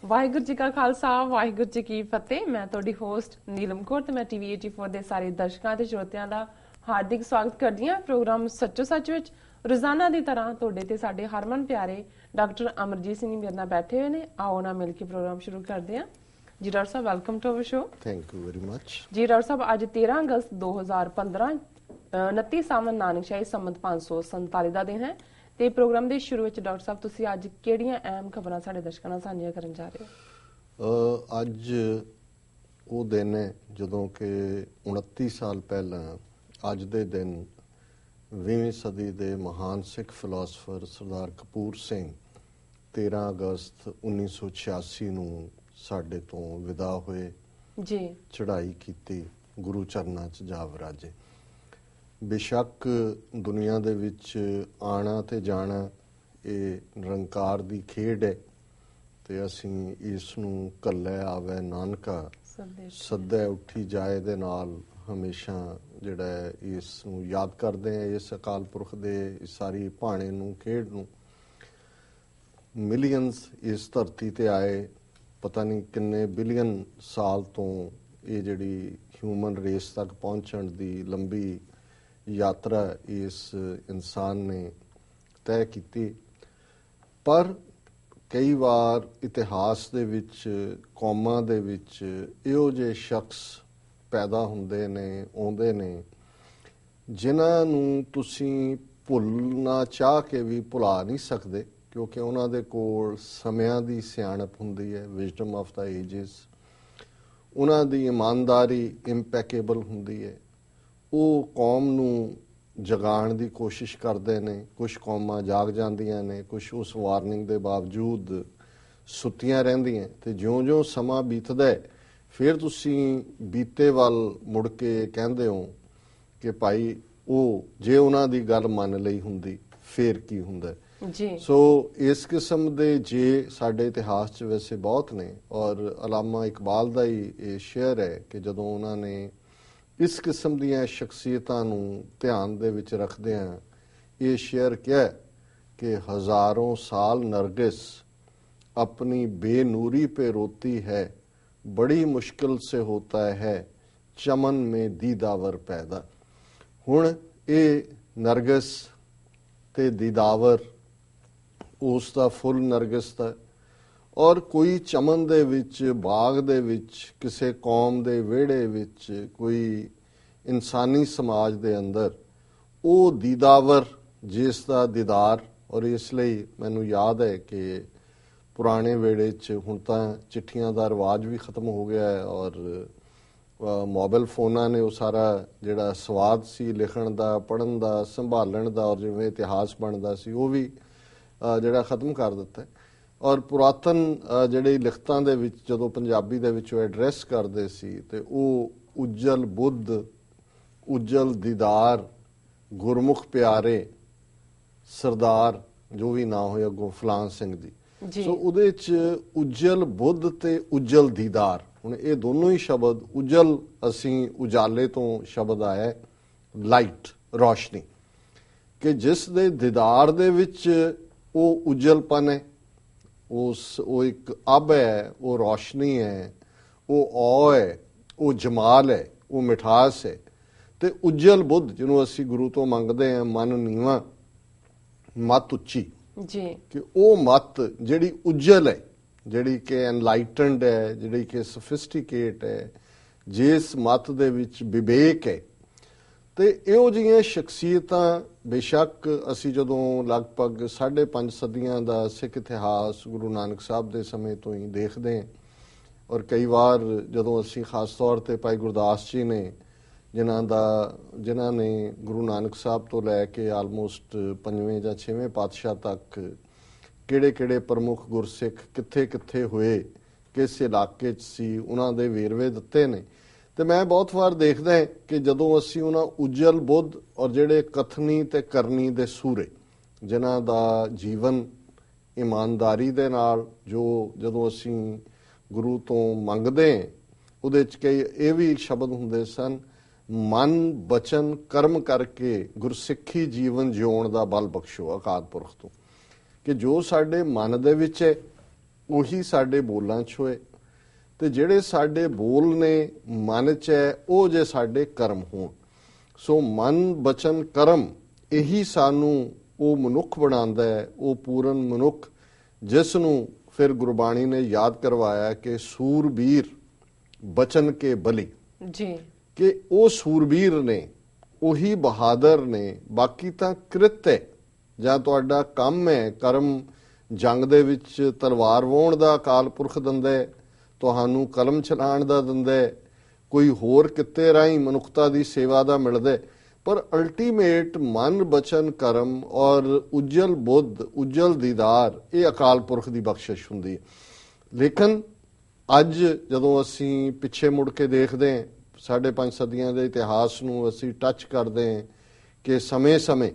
ਵਾਹਿਗੁਰੂ ਜੀ ਕਾ ਖਾਲਸਾ ਵਾਹਿਗੁਰੂ ਜੀ ਕੀ ਫਤਿਹ। ਮੈਂ ਤੁਹਾਡੀ ਹੋਸਟ ਨੀਲਮ ਕੌਰ ਤੇ ਮੈਂ ਟੀਵੀ 84 ਦੇ ਸਾਰੇ ਦਰਸ਼ਕਾਂ ਤੇ ਸਰੋਤਿਆਂ ਦਾ ਹਾਰਦਿਕ ਸਵਾਗਤ ਕਰਦੀ ਹਾਂ ਪ੍ਰੋਗਰਾਮ ਸੱਚੋ ਸੱਚ ਵਿੱਚ। ਰੋਜ਼ਾਨਾ ਦੀ ਤਰ੍ਹਾਂ ਤੁਹਾਡੇ ਤੇ ਸਾਡੇ ਹਰਮਨ ਪਿਆਰੇ ਡਾਕਟਰ ਅਮਰਜੀਤ ਸਿੰਘ ਮੇਰੇ ਨਾਲ ਬੈਠੇ ਹੋਏ ਨੇ। ਆਓ ਨਾ ਮਿਲ ਕੇ ਪ੍ਰੋਗਰਾਮ ਸ਼ੁਰੂ ਕਰਦੇ ਹਾਂ। ਜੀ ਡਾਕਟਰ ਸਾਹਿਬ, welcome to our show. Thank you very much. ਜੀ ਡਾਕਟਰ ਸਾਹਿਬ, ਅੱਜ 13 ਅਗਸਤ 2015 29 ਸਾਵਣ ਨਾਨਕਸ਼ਾਹੀ ਸੰਮਤ 547 ਦਾ ਦਿਨ ਹੈ ਤੇ ਪ੍ਰੋਗਰਾਮ ਦੇ ਸ਼ੁਰੂ ਵਿੱਚ ਡਾਕਟਰ ਸਾਹਿਬ ਤੁਸੀਂ ਅੱਜ ਕਿਹੜੀਆਂ ਅਹਿਮ ਖਬਰਾਂ ਸਾਡੇ ਦਰਸ਼ਕਾਂ ਨਾਲ ਸਾਂਝੀਆਂ ਕਰਨ ਜਾ ਰਹੇ ਹੋ? ਅੱਜ ਉਹ ਦਿਨ ਹੈ ਜਦੋਂ ਕਿ 29 ਸਾਲ ਪਹਿਲਾਂ ਅੱਜ ਦੇ ਦਿਨ 20ਵੀਂ ਸਦੀ ਦੇ ਮਹਾਨ ਸਿੱਖ ਫਿਲਾਸਫਰ ਸਰਦਾਰ ਕਪੂਰ ਸਿੰਘ 13 ਅਗਸਤ 1986 ਨੂੰ ਸਾਡੇ ਤੋਂ ਵਿਦਾ ਹੋਏ ਜੀ। ਚੜ੍ਹਾਈ ਕੀਤੀ, ਗੁਰੂ ਚਰਨਾਂ 'ਚ ਜਾ ਵਿਰਾਜੇ। ਬੇਸ਼ੱਕ ਦੁਨੀਆ ਦੇ ਵਿੱਚ ਆਣਾ ਤੇ ਜਾਣਾ ਇਹ ਨਿਰੰਕਾਰ ਦੀ ਖੇਡ ਹੈ ਤੇ ਅਸੀਂ ਇਸ ਨੂੰ ਘੱਲੇ ਆਵੇ ਨਾਨਕਾ ਸੱਦੇ ਉੱਠੀ ਜਾਏ ਦੇ ਨਾਲ ਹਮੇਸ਼ਾ ਜਿਹੜਾ ਹੈ ਇਸ ਨੂੰ ਯਾਦ ਕਰਦੇ ਹਾਂ, ਇਸ ਅਕਾਲ ਪੁਰਖ ਦੇ ਇਸ ਸਾਰੀ ਭਾਣੇ ਨੂੰ, ਖੇਡ ਨੂੰ। ਮਿਲੀਅਨਸ ਇਸ ਧਰਤੀ ਤੇ ਆਏ, ਪਤਾ ਨਹੀਂ ਕਿੰਨੇ ਬਿਲੀਅਨ ਸਾਲ ਤੋਂ ਇਹ ਜਿਹੜੀ ਹਿਊਮਨ ਰੇਸ ਤੱਕ ਪਹੁੰਚਣ ਦੀ ਲੰਬੀ ਯਾਤਰਾ ਇਸ ਇਨਸਾਨ ਨੇ ਤੈਅ ਕੀਤੀ। ਪਰ ਕਈ ਵਾਰ ਇਤਿਹਾਸ ਦੇ ਵਿੱਚ, ਕੌਮਾਂ ਦੇ ਵਿੱਚ ਇਹੋ ਜਿਹੇ ਸ਼ਖਸ ਪੈਦਾ ਹੁੰਦੇ ਨੇ, ਆਉਂਦੇ ਨੇ, ਜਿਨ੍ਹਾਂ ਨੂੰ ਤੁਸੀਂ ਭੁੱਲਣਾ ਚਾਹ ਕੇ ਵੀ ਭੁਲਾ ਨਹੀਂ ਸਕਦੇ, ਕਿਉਂਕਿ ਉਹਨਾਂ ਦੇ ਕੋਲ ਸਮਿਆਂ ਦੀ ਸਿਆਣਪ ਹੁੰਦੀ ਹੈ, ਵਿਜ਼ਡਮ ਆਫ ਦਾ ਏਜਸ। ਉਹਨਾਂ ਦੀ ਇਮਾਨਦਾਰੀ ਇੰਪੈਕੇਬਲ ਹੁੰਦੀ ਹੈ। ਉਹ ਕੌਮ ਨੂੰ ਜਗਾਉਣ ਦੀ ਕੋਸ਼ਿਸ਼ ਕਰਦੇ ਨੇ। ਕੁਝ ਕੌਮਾਂ ਜਾਗ ਜਾਂਦੀਆਂ ਨੇ, ਕੁਝ ਉਸ ਵਾਰਨਿੰਗ ਦੇ ਬਾਵਜੂਦ ਸੁੱਤੀਆਂ ਰਹਿੰਦੀਆਂ ਤੇ ਜਿਉਂ-ਜਿਉਂ ਸਮਾਂ ਬੀਤਦਾ ਹੈ ਫਿਰ ਤੁਸੀਂ ਬੀਤੇ ਵੱਲ ਮੁੜ ਕੇ ਕਹਿੰਦੇ ਹੋ ਕਿ ਭਾਈ ਉਹ ਜੇ ਉਹਨਾਂ ਦੀ ਗੱਲ ਮੰਨ ਲਈ ਹੁੰਦੀ ਫੇਰ ਕੀ ਹੁੰਦਾ ਜੀ। ਸੋ ਇਸ ਕਿਸਮ ਦੇ ਜੇ ਸਾਡੇ ਇਤਿਹਾਸ 'ਚ ਵੈਸੇ ਬਹੁਤ ਨੇ, ਔਰ ਅਲਾਮਾ ਇਕਬਾਲ ਦਾ ਹੀ ਇਹ ਸ਼ੇਅਰ ਹੈ ਕਿ ਜਦੋਂ ਉਹਨਾਂ ਨੇ ਇਸ ਕਿਸਮ ਦੀਆਂ ਸ਼ਖਸੀਅਤਾਂ ਨੂੰ ਧਿਆਨ ਦੇ ਵਿੱਚ ਰੱਖਦਿਆਂ ਇਹ ਸ਼ੇਅਰ ਕਿਹਾ ਕਿ ਹਜ਼ਾरों साल नरगिस अपनी बेनूरी पे रोती है, बड़ी मुश्किल से होता है चमन में दीदावर पैदा। ਹੁਣ ਇਹ ਨਰਗਿਸ ਤੇ ਦੀਦਾਵਰ ਉਸ ਦਾ ਫੁੱਲ ਨਰਗਿਸ ਦਾ, ਔਰ ਕੋਈ ਚਮਨ ਦੇ ਵਿੱਚ, ਬਾਗ ਦੇ ਵਿੱਚ, ਕਿਸੇ ਕੌਮ ਦੇ ਵਿਹੜੇ ਵਿੱਚ, ਕੋਈ ਇਨਸਾਨੀ ਸਮਾਜ ਦੇ ਅੰਦਰ ਉਹ ਦੀਦਾਵਰ ਜਿਸ ਦਾ ਦੀਦਾਰ। ਔਰ ਇਸ ਲਈ ਮੈਨੂੰ ਯਾਦ ਹੈ ਕਿ ਪੁਰਾਣੇ ਵਿਹੜੇ 'ਚ ਹੁਣ ਤਾਂ ਚਿੱਠੀਆਂ ਦਾ ਰਿਵਾਜ ਵੀ ਖਤਮ ਹੋ ਗਿਆ ਹੈ ਔਰ ਮੋਬਾਈਲ ਫੋਨਾਂ ਨੇ ਉਹ ਸਾਰਾ ਜਿਹੜਾ ਸਵਾਦ ਸੀ ਲਿਖਣ ਦਾ, ਪੜ੍ਹਨ ਦਾ, ਸੰਭਾਲਣ ਦਾ ਔਰ ਜਿਵੇਂ ਇਤਿਹਾਸ ਬਣਦਾ ਸੀ ਉਹ ਵੀ ਜਿਹੜਾ ਖਤਮ ਕਰ ਦਿੱਤਾ। ਔਰ ਪੁਰਾਤਨ ਜਿਹੜੇ ਲਿਖਤਾਂ ਦੇ ਵਿੱਚ ਜਦੋਂ ਪੰਜਾਬੀ ਦੇ ਵਿੱਚ ਉਹ ਐਡਰੈਸ ਕਰਦੇ ਸੀ ਤੇ ਉਹ ਉਜਲ ਬੁੱਧ, ਉਜਲ ਦੀਦਾਰ, ਗੁਰਮੁਖ ਪਿਆਰੇ, ਸਰਦਾਰ ਜੋ ਵੀ ਨਾਂ ਹੋਇਆ ਅੱਗੋਂ ਫਲਾਨ ਸਿੰਘ ਜੀ। ਸੋ ਉਹਦੇ 'ਚ ਉਜਲ ਬੁੱਧ ਤੇ ਉਜਲ ਦੀਦਾਰ, ਹੁਣ ਇਹ ਦੋਨੋਂ ਹੀ ਸ਼ਬਦ, ਉਜਲ ਅਸੀਂ ਉਜਾਲੇ ਤੋਂ ਸ਼ਬਦ ਆਇਆ, ਲਾਈਟ, ਰੋਸ਼ਨੀ, ਕਿ ਜਿਸ ਦੇ ਦੀਦਾਰ ਦੇ ਵਿੱਚ ਉਹ ਉਜਲਪਨ ਹੈ, ਉਹ ਇੱਕ ਅਬ ਹੈ, ਉਹ ਰੋਸ਼ਨੀ ਹੈ, ਉਹ ਔ ਹੈ, ਉਹ ਜਮਾਲ ਹੈ, ਉਹ ਮਿਠਾਸ ਹੈ। ਤੇ ਉਜਲ ਬੁੱਧ ਜਿਹਨੂੰ ਅਸੀਂ ਗੁਰੂ ਤੋਂ ਮੰਗਦੇ ਹਾਂ, ਮਨ ਨੀਵਾਂ ਮੱਤ ਉੱਚੀ ਜੀ, ਕਿ ਉਹ ਮੱਤ ਜਿਹੜੀ ਉਜਲ ਹੈ, ਜਿਹੜੀ ਕਿ ਐਨਲਾਈਟਨਡ ਹੈ, ਜਿਹੜੀ ਕਿ ਸਫਿਸਟੀਕੇਟ ਹੈ, ਜਿਸ ਮੱਤ ਦੇ ਵਿੱਚ ਵਿਵੇਕ ਹੈ। ਤੇ ਇਹੋ ਜਿਹੀਆਂ ਸ਼ਖਸੀਅਤਾਂ ਬੇਸ਼ੱਕ ਅਸੀਂ ਜਦੋਂ ਲਗਭਗ 5.5 ਸਦੀਆਂ ਦਾ ਸਿੱਖ ਇਤਿਹਾਸ ਗੁਰੂ ਨਾਨਕ ਸਾਹਿਬ ਦੇ ਸਮੇਂ ਤੋਂ ਹੀ ਦੇਖਦੇ ਹਾਂ, ਔਰ ਕਈ ਵਾਰ ਜਦੋਂ ਅਸੀਂ ਖਾਸ ਤੌਰ ਤੇ ਭਾਈ ਗੁਰਦਾਸ ਜੀ ਨੇ ਜਿਨ੍ਹਾਂ ਨੇ ਗੁਰੂ ਨਾਨਕ ਸਾਹਿਬ ਤੋਂ ਲੈ ਕੇ ਆਲਮੋਸਟ 5ਵੇਂ ਜਾਂ 6ਵੇਂ ਪਾਤਸ਼ਾਹ ਤੱਕ ਕਿਹੜੇ ਪ੍ਰਮੁੱਖ ਗੁਰਸਿੱਖ ਕਿੱਥੇ ਹੋਏ, ਕਿਸ ਇਲਾਕੇ 'ਚ ਸੀ, ਉਹਨਾਂ ਦੇ ਵੇਰਵੇ ਦਿੱਤੇ ਨੇ। ਤੇ ਮੈਂ ਬਹੁਤ ਵਾਰ ਦੇਖਦਾ ਕਿ ਜਦੋਂ ਅਸੀਂ ਉਹਨਾਂ ਉਜਲ ਬੁੱਧ ਔਰ ਜਿਹੜੇ ਕਥਨੀ ਤੇ ਕਰਨੀ ਦੇ ਸੂਰੇ ਜਿਨ੍ਹਾਂ ਦਾ ਜੀਵਨ ਇਮਾਨਦਾਰੀ ਦੇ ਨਾਲ ਜਦੋਂ ਅਸੀਂ ਗੁਰੂ ਤੋਂ ਮੰਗਦੇ ਉਹਦੇ 'ਚ ਕਈ ਇਹ ਵੀ ਸ਼ਬਦ ਹੁੰਦੇ ਸਨ, ਮਨ ਬਚਨ ਕਰਮ ਕਰਕੇ ਗੁਰਸਿੱਖੀ ਜੀਵਨ ਜਿਉਣ ਦਾ ਬਲ ਬਖਸ਼ੋ ਅਕਾਲ ਪੁਰਖ ਤੋਂ, ਕਿ ਜੋ ਸਾਡੇ ਮਨ ਦੇ ਵਿੱਚ ਹੈ ਉਹੀ ਸਾਡੇ ਬੋਲਾਂ 'ਚ ਹੋਏ, ਤੇ ਜਿਹੜੇ ਸਾਡੇ ਬੋਲ ਨੇ ਮਨ 'ਚ ਹੈ ਉਹ ਜੇ ਸਾਡੇ ਕਰਮ ਹੋਣ। ਸੋ ਮਨ ਬਚਨ ਕਰਮ ਇਹੀ ਸਾਨੂੰ ਉਹ ਮਨੁੱਖ ਬਣਾਉਂਦਾ ਹੈ, ਉਹ ਪੂਰਨ ਮਨੁੱਖ, ਜਿਸ ਨੂੰ ਫਿਰ ਗੁਰਬਾਣੀ ਨੇ ਯਾਦ ਕਰਵਾਇਆ ਕਿ ਸੂਰਬੀਰ ਬਚਨ ਕੇ ਬਲੀ, ਜੀ, ਕਿ ਉਹ ਸੂਰਬੀਰ ਨੇ, ਉਹੀ ਬਹਾਦਰ ਨੇ। ਬਾਕੀ ਤਾਂ ਕ੍ਰਿਤ ਹੈ, ਜਾਂ ਤੁਹਾਡਾ ਕੰਮ ਹੈ, ਕਰਮ ਜੰਗ ਦੇ ਵਿੱਚ ਤਲਵਾਰ ਵਾਹੁਣ ਦਾ ਅਕਾਲ ਪੁਰਖ ਦਿੰਦਾ ਹੈ, ਤੁਹਾਨੂੰ ਕਲਮ ਚਲਾਉਣ ਦਾ ਦਿੰਦਾ ਹੈ, ਕੋਈ ਹੋਰ ਕਿੱਤੇ ਰਾਹੀਂ ਮਨੁੱਖਤਾ ਦੀ ਸੇਵਾ ਦਾ ਮਿਲਦਾ, ਪਰ ਅਲਟੀਮੇਟ ਮਨ ਬਚਨ ਕਰਮ ਔਰ ਉਜਲ ਬੁੱਧ, ਉਜਲ ਦੀਦਾਰ, ਇਹ ਅਕਾਲ ਪੁਰਖ ਦੀ ਬਖਸ਼ਿਸ਼ ਹੁੰਦੀ ਹੈ। ਲੇਕਿਨ ਅੱਜ ਜਦੋਂ ਅਸੀਂ ਪਿੱਛੇ ਮੁੜ ਕੇ ਦੇਖਦੇ ਹਾਂ, 5.5 ਸਦੀਆਂ ਦੇ ਇਤਿਹਾਸ ਨੂੰ ਅਸੀਂ ਟੱਚ ਕਰਦੇ ਹਾਂ ਕਿ ਸਮੇਂ-ਸਮੇਂ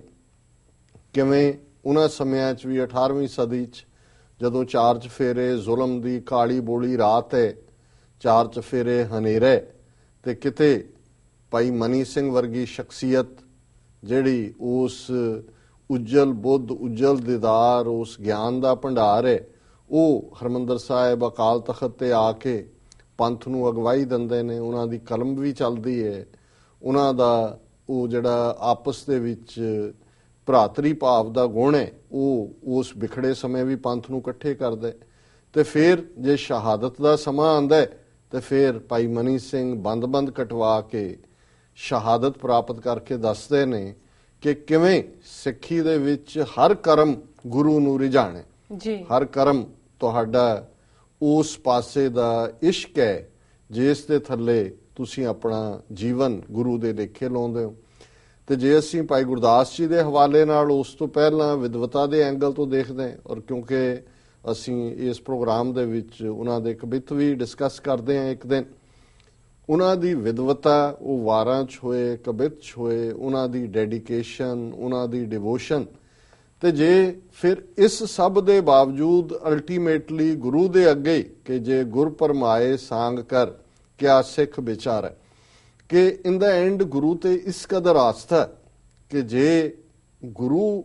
ਕਿਵੇਂ ਉਹਨਾਂ ਸਮਿਆਂ 'ਚ ਵੀ 18ਵੀਂ ਸਦੀ 'ਚ ਜਦੋਂ 4 ਚੁਫੇਰੇ ਜ਼ੁਲਮ ਦੀ ਕਾਲੀ ਬੋਲੀ ਰਾਤ ਹੈ, 4 ਚੁਫੇਰੇ ਹਨੇਰਾ, ਤੇ ਕਿਤੇ ਭਾਈ ਮਨੀ ਸਿੰਘ ਵਰਗੀ ਸ਼ਖਸੀਅਤ ਜਿਹੜੀ ਉਸ ਉਜਲ ਬੁੱਧ, ਉਜਲ ਦੀਦਾਰ, ਉਸ ਗਿਆਨ ਦਾ ਭੰਡਾਰ ਹੈ, ਉਹ ਹਰਿਮੰਦਰ ਸਾਹਿਬ ਅਕਾਲ ਤਖਤ ਤੇ ਆ ਕੇ ਪੰਥ ਨੂੰ ਅਗਵਾਈ ਦਿੰਦੇ ਨੇ। ਉਹਨਾਂ ਦੀ ਕਲਮ ਵੀ ਚੱਲਦੀ ਹੈ, ਉਹਨਾਂ ਦਾ ਉਹ ਜਿਹੜਾ ਆਪਸ ਦੇ ਵਿੱਚ ਭਰਾਤਰੀ ਭਾਵ ਦਾ ਗੁਣ ਹੈ, ਉਹ ਉਸ ਵਿਖੜੇ ਸਮੇਂ ਵੀ ਪੰਥ ਨੂੰ ਇਕੱਠੇ ਕਰਦਾ। ਤੇ ਫਿਰ ਜੇ ਸ਼ਹਾਦਤ ਦਾ ਸਮਾਂ ਆਉਂਦਾ ਤੇ ਫਿਰ ਭਾਈ ਮਨੀ ਸਿੰਘ ਬੰਦ ਕਟਵਾ ਕੇ ਸ਼ਹਾਦਤ ਪ੍ਰਾਪਤ ਕਰਕੇ ਦੱਸਦੇ ਨੇ ਕਿ ਕਿਵੇਂ ਸਿੱਖੀ ਦੇ ਵਿੱਚ ਹਰ ਕਰਮ ਗੁਰੂ ਨੂੰ ਰਿਝਾਣਾ, ਹਰ ਕਰਮ ਤੁਹਾਡਾ ਉਸ ਪਾਸੇ ਦਾ ਇਸ਼ਕ ਹੈ ਜਿਸ ਦੇ ਥੱਲੇ ਤੁਸੀਂ ਆਪਣਾ ਜੀਵਨ ਗੁਰੂ ਦੇ ਲੇਖੇ ਲਾਉਂਦੇ ਹੋ। ਤੇ ਜੇ ਅਸੀਂ ਭਾਈ ਗੁਰਦਾਸ ਜੀ ਦੇ ਹਵਾਲੇ ਨਾਲ ਉਸ ਤੋਂ ਪਹਿਲਾਂ ਵਿਦਵਤਾ ਦੇ ਐਂਗਲ ਤੋਂ ਦੇਖਦੇ ਹਾਂ, ਔਰ ਕਿਉਂਕਿ ਅਸੀਂ ਇਸ ਪ੍ਰੋਗਰਾਮ ਦੇ ਵਿੱਚ ਉਹਨਾਂ ਦੇ ਕਵਿਤ ਵੀ ਡਿਸਕਸ ਕਰਦੇ ਹਾਂ ਇੱਕ ਦਿਨ, ਉਹਨਾਂ ਦੀ ਵਿਦਵਤਾ ਉਹ ਵਾਰਾਂ 'ਚ ਹੋਏ, ਕਵਿਤ 'ਚ ਹੋਏ, ਉਹਨਾਂ ਦੀ ਡੈਡੀਕੇਸ਼ਨ, ਉਹਨਾਂ ਦੀ ਡਿਵੋਸ਼ਨ, ਤੇ ਜੇ ਫਿਰ ਇਸ ਸਭ ਦੇ ਬਾਵਜੂਦ ਅਲਟੀਮੇਟਲੀ ਗੁਰੂ ਦੇ ਅੱਗੇ ਕਿ ਜੇ ਗੁਰ ਪਰਮਾਏ ਸਾਂਗ ਕਰ ਕਿਆ ਸਿੱਖ ਵਿਚਾਰੈ, ਕਿ ਇਨ ਦਾ ਐਂਡ ਗੁਰੂ ਤੇ ਇਸ ਕਦਰ ਆਸਥਾ ਕਿ ਜੇ ਗੁਰੂ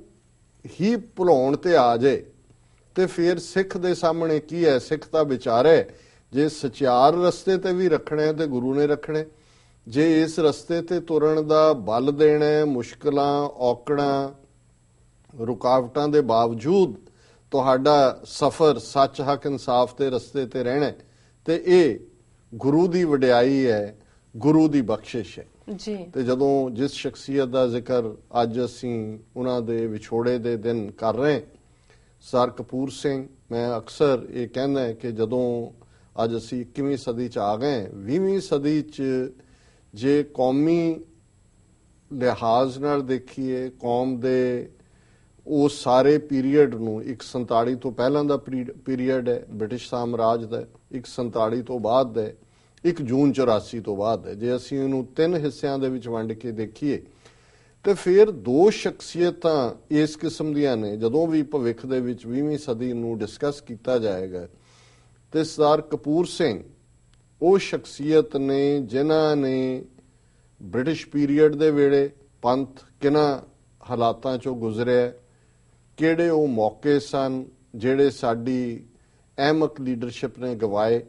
ਹੀ ਭੁਲਾਉਣ ਤੇ ਆ ਜਾਏ ਤੇ ਫਿਰ ਸਿੱਖ ਦੇ ਸਾਹਮਣੇ ਕੀ ਹੈ, ਸਿੱਖ ਤਾਂ ਵਿਚਾਰੇ ਜੇ ਸਚਿਆਰ ਰਸਤੇ ਤੇ ਵੀ ਰੱਖਣੇ ਤੇ ਗੁਰੂ ਨੇ ਰੱਖਣੇ, ਜੇ ਇਸ ਰਸਤੇ ਤੇ ਤੁਰਨ ਦਾ ਬਲ ਦੇਣਾ, ਮੁਸ਼ਕਲਾਂ ਔਕੜਾਂ ਰੁਕਾਵਟਾਂ ਦੇ ਬਾਵਜੂਦ ਤੁਹਾਡਾ ਸਫ਼ਰ ਸੱਚ ਹੱਕ ਇਨਸਾਫ ਦੇ ਰਸਤੇ ਤੇ ਰਹਿਣਾ, ਤੇ ਇਹ ਗੁਰੂ ਦੀ ਵਡਿਆਈ ਹੈ, ਗੁਰੂ ਦੀ ਬਖਸ਼ਿਸ਼ ਹੈ ਜੀ। ਤੇ ਜਦੋਂ ਜਿਸ ਸ਼ਖਸੀਅਤ ਦਾ ਜ਼ਿਕਰ ਅੱਜ ਅਸੀਂ ਉਹਨਾਂ ਦੇ ਵਿਛੋੜੇ ਦੇ ਦਿਨ ਕਰ ਰਹੇ, ਸਰ ਕਪੂਰ ਸਿੰਘ, ਮੈਂ ਅਕਸਰ ਇਹ ਕਹਿੰਦਾ ਕਿ ਜਦੋਂ ਅੱਜ ਅਸੀਂ 21ਵੀਂ ਸਦੀ 'ਚ ਆ ਗਏ, 20ਵੀਂ ਸਦੀ 'ਚ ਜੇ ਕੌਮੀ ਲਿਹਾਜ਼ ਨਾਲ ਦੇਖੀਏ, ਕੌਮ ਦੇ ਉਸ ਸਾਰੇ ਪੀਰੀਅਡ ਨੂੰ, ਇੱਕ 47 ਤੋਂ ਪਹਿਲਾਂ ਦਾ ਪੀਰੀਅਡ ਹੈ ਬ੍ਰਿਟਿਸ਼ ਸਾਮਰਾਜ ਦਾ, ਇੱਕ 47 ਤੋਂ ਬਾਅਦ ਦਾ, ਇੱਕ ਜੂਨ 84 ਤੋਂ ਬਾਅਦ ਹੈ, ਜੇ ਅਸੀਂ ਇਹਨੂੰ 3 ਹਿੱਸਿਆਂ ਦੇ ਵਿੱਚ ਵੰਡ ਕੇ ਦੇਖੀਏ ਤੇ ਫਿਰ 2 ਸ਼ਖਸੀਅਤਾਂ ਇਸ ਕਿਸਮ ਦੀਆਂ ਨੇ। ਜਦੋਂ ਵੀ ਭਵਿੱਖ ਦੇ ਵਿੱਚ 20ਵੀਂ ਸਦੀ ਨੂੰ ਡਿਸਕਸ ਕੀਤਾ ਜਾਏਗਾ ਤੇ ਸਰਦਾਰ ਕਪੂਰ ਸਿੰਘ ਉਹ ਸ਼ਖਸੀਅਤ ਨੇ ਜਿਨ੍ਹਾਂ ਨੇ ਬ੍ਰਿਟਿਸ਼ ਪੀਰੀਅਡ ਦੇ ਵੇਲੇ ਪੰਥ ਕਿਹਨਾਂ ਹਾਲਾਤਾਂ 'ਚੋਂ ਗੁਜ਼ਰਿਆ, ਕਿਹੜੇ ਉਹ ਮੌਕੇ ਸਨ ਜਿਹੜੇ ਸਾਡੀ ਅਹਿਮਕ ਲੀਡਰਸ਼ਿਪ ਨੇ ਗਵਾਏ,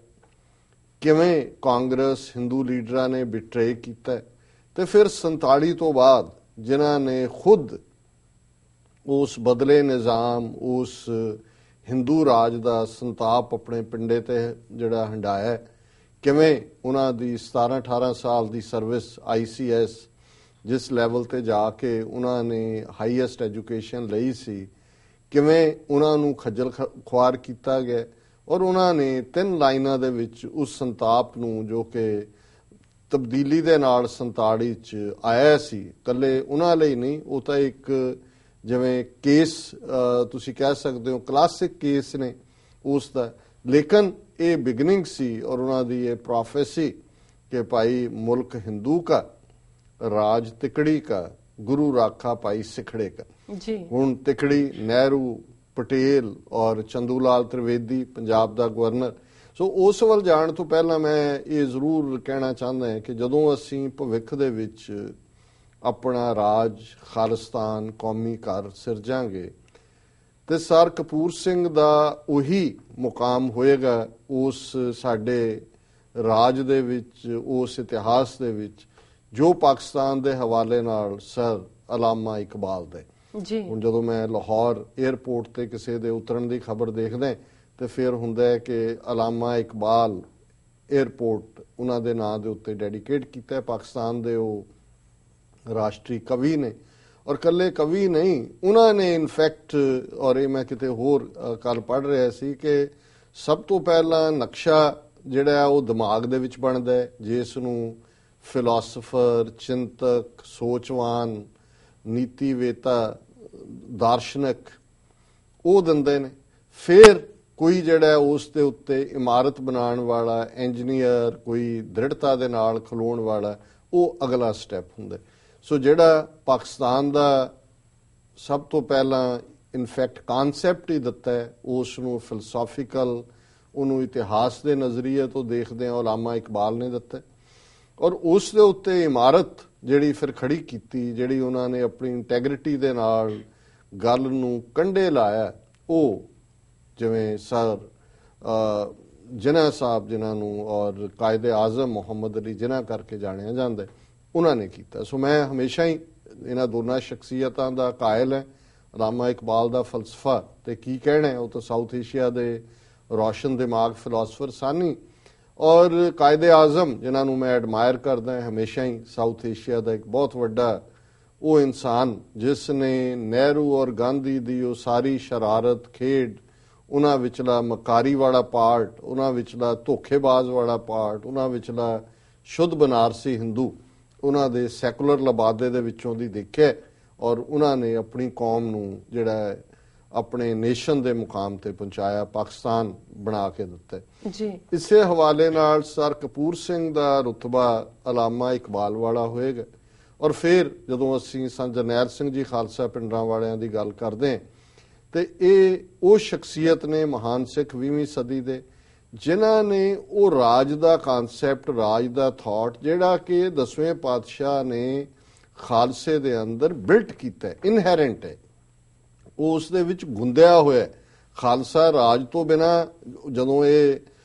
ਕਿਵੇਂ ਕਾਂਗਰਸ ਹਿੰਦੂ ਲੀਡਰਾਂ ਨੇ ਬਿਟਰੇ ਕੀਤਾ, ਤੇ ਫਿਰ 47 ਤੋਂ ਬਾਅਦ ਜਿਨ੍ਹਾਂ ਨੇ ਖੁਦ ਉਸ ਬਦਲੇ ਨਿਜ਼ਾਮ, ਉਸ ਹਿੰਦੂ ਰਾਜ ਦਾ ਸੰਤਾਪ ਆਪਣੇ ਪਿੰਡੇ ਤੇ ਜਿਹੜਾ ਹੰਡਾਇਆ, ਕਿਵੇਂ ਉਹਨਾਂ ਦੀ 17-18 ਸਾਲ ਦੀ ਸਰਵਿਸ ICS ਜਿਸ ਲੈਵਲ ਤੇ ਜਾ ਕੇ ਉਹਨਾਂ ਨੇ ਹਾਈਐਸਟ ਐਜੂਕੇਸ਼ਨ ਲਈ ਸੀ, ਕਿਵੇਂ ਉਹਨਾਂ ਨੂੰ ਖੱਜਲ ਖੁਆਰ ਕੀਤਾ ਗਿਆ, ਔਰ ਉਹਨਾਂ ਨੇ 3 ਲਾਈਨਾਂ ਦੇ ਵਿੱਚ ਉਸ ਸੰਤਾਪ ਨੂੰ ਜੋ ਕਿ ਤਬਦੀਲੀ ਦੇ ਨਾਲ 47 'ਚ ਆਇਆ ਸੀ, ਇਕੱਲੇ ਉਹਨਾਂ ਲਈ ਨਹੀਂ, ਉਹ ਤਾਂ ਇੱਕ ਜਿਵੇਂ ਕੇਸ ਤੁਸੀਂ ਕਹਿ ਸਕਦੇ ਹੋ ਕਲਾਸਿਕ ਕੇਸ ਨੇ ਉਸ ਦਾ, ਲੇਕਿਨ ਇਹ ਬਿਗਨਿੰਗ ਸੀ ਔਰ ਉਹਨਾਂ ਦੀ ਇਹ ਪ੍ਰੋਫੈਸੀ ਕਿ ਭਾਈ ਮੁਲਕ ਹਿੰਦੂ ਕਾ, ਰਾਜ ਤਿਕੜੀ ਕਾ, ਗੁਰੂ ਰਾਖਾ ਭਾਈ ਸਿਖੜੇ ਕਾ। ਹੁਣ ਤਿਕੜੀ ਨਹਿਰੂ, ਪਟੇਲ ਔਰ ਚੰਦੂ ਲਾਲ ਤ੍ਰਿਵੇਦੀ ਪੰਜਾਬ ਦਾ ਗਵਰਨਰ। ਸੋ ਉਸ ਵੱਲ ਜਾਣ ਤੋਂ ਪਹਿਲਾਂ ਮੈਂ ਇਹ ਜ਼ਰੂਰ ਕਹਿਣਾ ਚਾਹੁੰਦਾ ਹਾਂ ਕਿ ਜਦੋਂ ਅਸੀਂ ਭਵਿੱਖ ਦੇ ਵਿੱਚ ਆਪਣਾ ਰਾਜ, ਖਾਲਿਸਤਾਨ, ਕੌਮੀ ਘਰ ਸਿਰਜਾਂਗੇ ਤੇ ਸਰ ਕਪੂਰ ਸਿੰਘ ਦਾ ਉਹੀ ਮੁਕਾਮ ਹੋਏਗਾ ਉਸ ਸਾਡੇ ਰਾਜ ਦੇ ਵਿੱਚ, ਉਸ ਇਤਿਹਾਸ ਦੇ ਵਿੱਚ ਜੋ ਪਾਕਿਸਤਾਨ ਦੇ ਹਵਾਲੇ ਨਾਲ ਸਰ ਅਲਾਮਾ ਇਕਬਾਲ ਦੇ। ਜੀ ਹੁਣ ਜਦੋਂ ਮੈਂ ਲਾਹੌਰ 에ਅਰਪੋਰਟ ਤੇ ਕਿਸੇ ਦੇ ਉਤਰਨ ਦੀ ਖਬਰ ਦੇਖਦਾ ਤੇ ਫਿਰ ਹੁੰਦਾ ਹੈ ਕਿ ਅਲਾਮਾ ਇਕਬਾਲ 에ਅਰਪੋਰਟ ਉਹਨਾਂ ਦੇ ਨਾਂ ਦੇ ਉੱਤੇ ਡੈਡੀਕੇਟ ਕੀਤਾ ਹੈ। ਪਾਕਿਸਤਾਨ ਦੇ ਉਹ ਰਾਸ਼ਟਰੀ ਕਵੀ ਨੇ, ਔਰ ਇਕੱਲੇ ਕਵੀ ਨਹੀਂ, ਉਹਨਾਂ ਨੇ ਇਨਫੈਕਟ, ਔਰ ਇਹ ਮੈਂ ਕਿਤੇ ਹੋਰ ਕੱਲ ਪੜ੍ਹ ਰਿਹਾ ਸੀ ਕਿ ਸਭ ਤੋਂ ਪਹਿਲਾਂ ਨਕਸ਼ਾ ਜਿਹੜਾ ਉਹ ਦਿਮਾਗ ਦੇ ਵਿੱਚ ਬਣਦਾ ਹੈ, ਜਿਸ ਨੂੰ ਫਿਲਾਸਫਰ, ਚਿੰਤਕ, ਸੋਚਵਾਨ, ਨੀਤੀਵੇਤਾ, ਦਾਰਸ਼ਨਿਕ ਉਹ ਦਿੰਦੇ ਨੇ। ਫਿਰ ਕੋਈ ਜਿਹੜਾ ਉਸ ਦੇ ਉੱਤੇ ਇਮਾਰਤ ਬਣਾਉਣ ਵਾਲਾ ਇੰਜੀਨੀਅਰ, ਕੋਈ ਦ੍ਰਿੜਤਾ ਦੇ ਨਾਲ ਖਲੋਣ ਵਾਲਾ, ਉਹ ਅਗਲਾ ਸਟੈਪ ਹੁੰਦਾ। ਸੋ ਜਿਹੜਾ ਪਾਕਿਸਤਾਨ ਦਾ ਸਭ ਤੋਂ ਪਹਿਲਾਂ ਇਨਫੈਕਟ ਕਾਨਸੈਪਟ ਹੀ ਦਿੱਤਾ ਹੈ, ਉਸ ਨੂੰ ਫਿਲਸੂਫੀਕਲ, ਉਹਨੂੰ ਇਤਿਹਾਸ ਦੇ ਨਜ਼ਰੀਏ ਤੋਂ ਦੇਖਦੇ ਹਾਂ, ਅਲਾਮਾ ਇਕਬਾਲ ਨੇ ਦਿੱਤਾ। ਔਰ ਉਸ ਦੇ ਉੱਤੇ ਇਮਾਰਤ ਜਿਹੜੀ ਫਿਰ ਖੜੀ ਕੀਤੀ, ਜਿਹੜੀ ਉਹਨਾਂ ਨੇ ਆਪਣੀ ਇੰਟੈਗਰਿਟੀ ਦੇ ਨਾਲ ਗੱਲ ਨੂੰ ਕੰਢੇ ਲਾਇਆ, ਉਹ ਜਿਵੇਂ ਸਰ ਜਿਨ੍ਹਾਂ ਸਾਹਿਬ, ਜਿਨ੍ਹਾਂ ਨੂੰ ਔਰ ਕਾਇਦੇ ਆਜ਼ਮ ਮੁਹੰਮਦ ਅਲੀ ਜਿਨ੍ਹਾਂ ਕਰਕੇ ਜਾਣਿਆ ਜਾਂਦਾ, ਉਹਨਾਂ ਨੇ ਕੀਤਾ। ਸੋ ਮੈਂ ਹਮੇਸ਼ਾ ਹੀ ਇਹਨਾਂ ਦੋਨਾਂ ਸ਼ਖਸੀਅਤਾਂ ਦਾ ਕਾਇਲ ਹੈ। ਅਲਾਮਾ ਇਕਬਾਲ ਦਾ ਫਲਸਫਾ ਤੇ ਕੀ ਕਹਿਣਾ ਹੈ, ਉਹ ਤਾਂ ਸਾਊਥ ਏਸ਼ੀਆ ਦੇ ਰੋਸ਼ਨ ਦਿਮਾਗ ਫਿਲਾਸਫਰ ਸਾਨੀ, ਔਰ ਕਾਇਦੇ ਆਜ਼ਮ ਜਿਨ੍ਹਾਂ ਨੂੰ ਮੈਂ ਐਡਮਾਇਰ ਕਰਦਾ ਹਮੇਸ਼ਾ ਹੀ, ਸਾਊਥ ਏਸ਼ੀਆ ਦਾ ਇੱਕ ਬਹੁਤ ਵੱਡਾ ਉਹ ਇਨਸਾਨ ਜਿਸ ਨੇ ਨਹਿਰੂ ਔਰ ਗਾਂਧੀ ਦੀ ਉਹ ਸਾਰੀ ਸ਼ਰਾਰਤ, ਖੇਡ, ਉਹਨਾਂ ਵਿਚਲਾ ਮਕਾਰੀ ਵਾਲਾ ਪਾਰਟ, ਉਹਨਾਂ ਵਿਚਲਾ ਧੋਖੇਬਾਜ਼ ਵਾਲਾ ਪਾਰਟ, ਉਹਨਾਂ ਵਿਚਲਾ ਸ਼ੁੱਧ ਬਨਾਰਸੀ ਹਿੰਦੂ, ਉਹਨਾਂ ਦੇ ਸੈਕੂਲਰ ਲਬਾਦੇ ਦੇ ਵਿੱਚੋਂ ਦੀ ਦੇਖਿਆ, ਔਰ ਉਹਨਾਂ ਨੇ ਆਪਣੀ ਕੌਮ ਨੂੰ ਜਿਹੜਾ ਆਪਣੇ ਨੇਸ਼ਨ ਦੇ ਮੁਕਾਮ ਤੇ ਪਹੁੰਚਾਇਆ, ਪਾਕਿਸਤਾਨ ਬਣਾ ਕੇ ਦਿੱਤਾ ਜੀ। ਇਸੇ ਹਵਾਲੇ ਨਾਲ ਸਰ ਕਪੂਰ ਸਿੰਘ ਦਾ ਰੁਤਬਾ ਅਲਾਮਾ ਇਕਬਾਲ ਵਾਲਾ ਹੋਏਗਾ। ਔਰ ਫਿਰ ਜਦੋਂ ਅਸੀਂ ਸੰਤ ਜਰਨੈਲ ਸਿੰਘ ਜੀ ਖਾਲਸਾ ਪਿੰਡਰਾਂ ਵਾਲਿਆਂ ਦੀ ਗੱਲ ਕਰਦੇ ਹਾਂ ਤੇ ਇਹ ਉਹ ਸ਼ਖਸੀਅਤ ਨੇ ਮਹਾਨ ਸਿੱਖ 20ਵੀਂ ਸਦੀ ਦੇ, ਜਿਨ੍ਹਾਂ ਨੇ ਉਹ ਰਾਜ ਦਾ ਕਾਨਸੈਪਟ, ਰਾਜ ਦਾ ਥਾਟ ਜਿਹੜਾ ਕਿ 10ਵੇਂ ਪਾਤਸ਼ਾਹ ਨੇ ਖਾਲਸੇ ਦੇ ਅੰਦਰ ਬਿਲਟ ਕੀਤਾ, ਇਨਹੈਰੈਂਟ ਹੈ, ਉਸ ਦੇ ਵਿੱਚ ਗੁੰਦਿਆ ਹੋਇਆ। ਖਾਲਸਾ ਰਾਜ ਤੋਂ ਬਿਨਾਂ, ਜਦੋਂ ਇਹ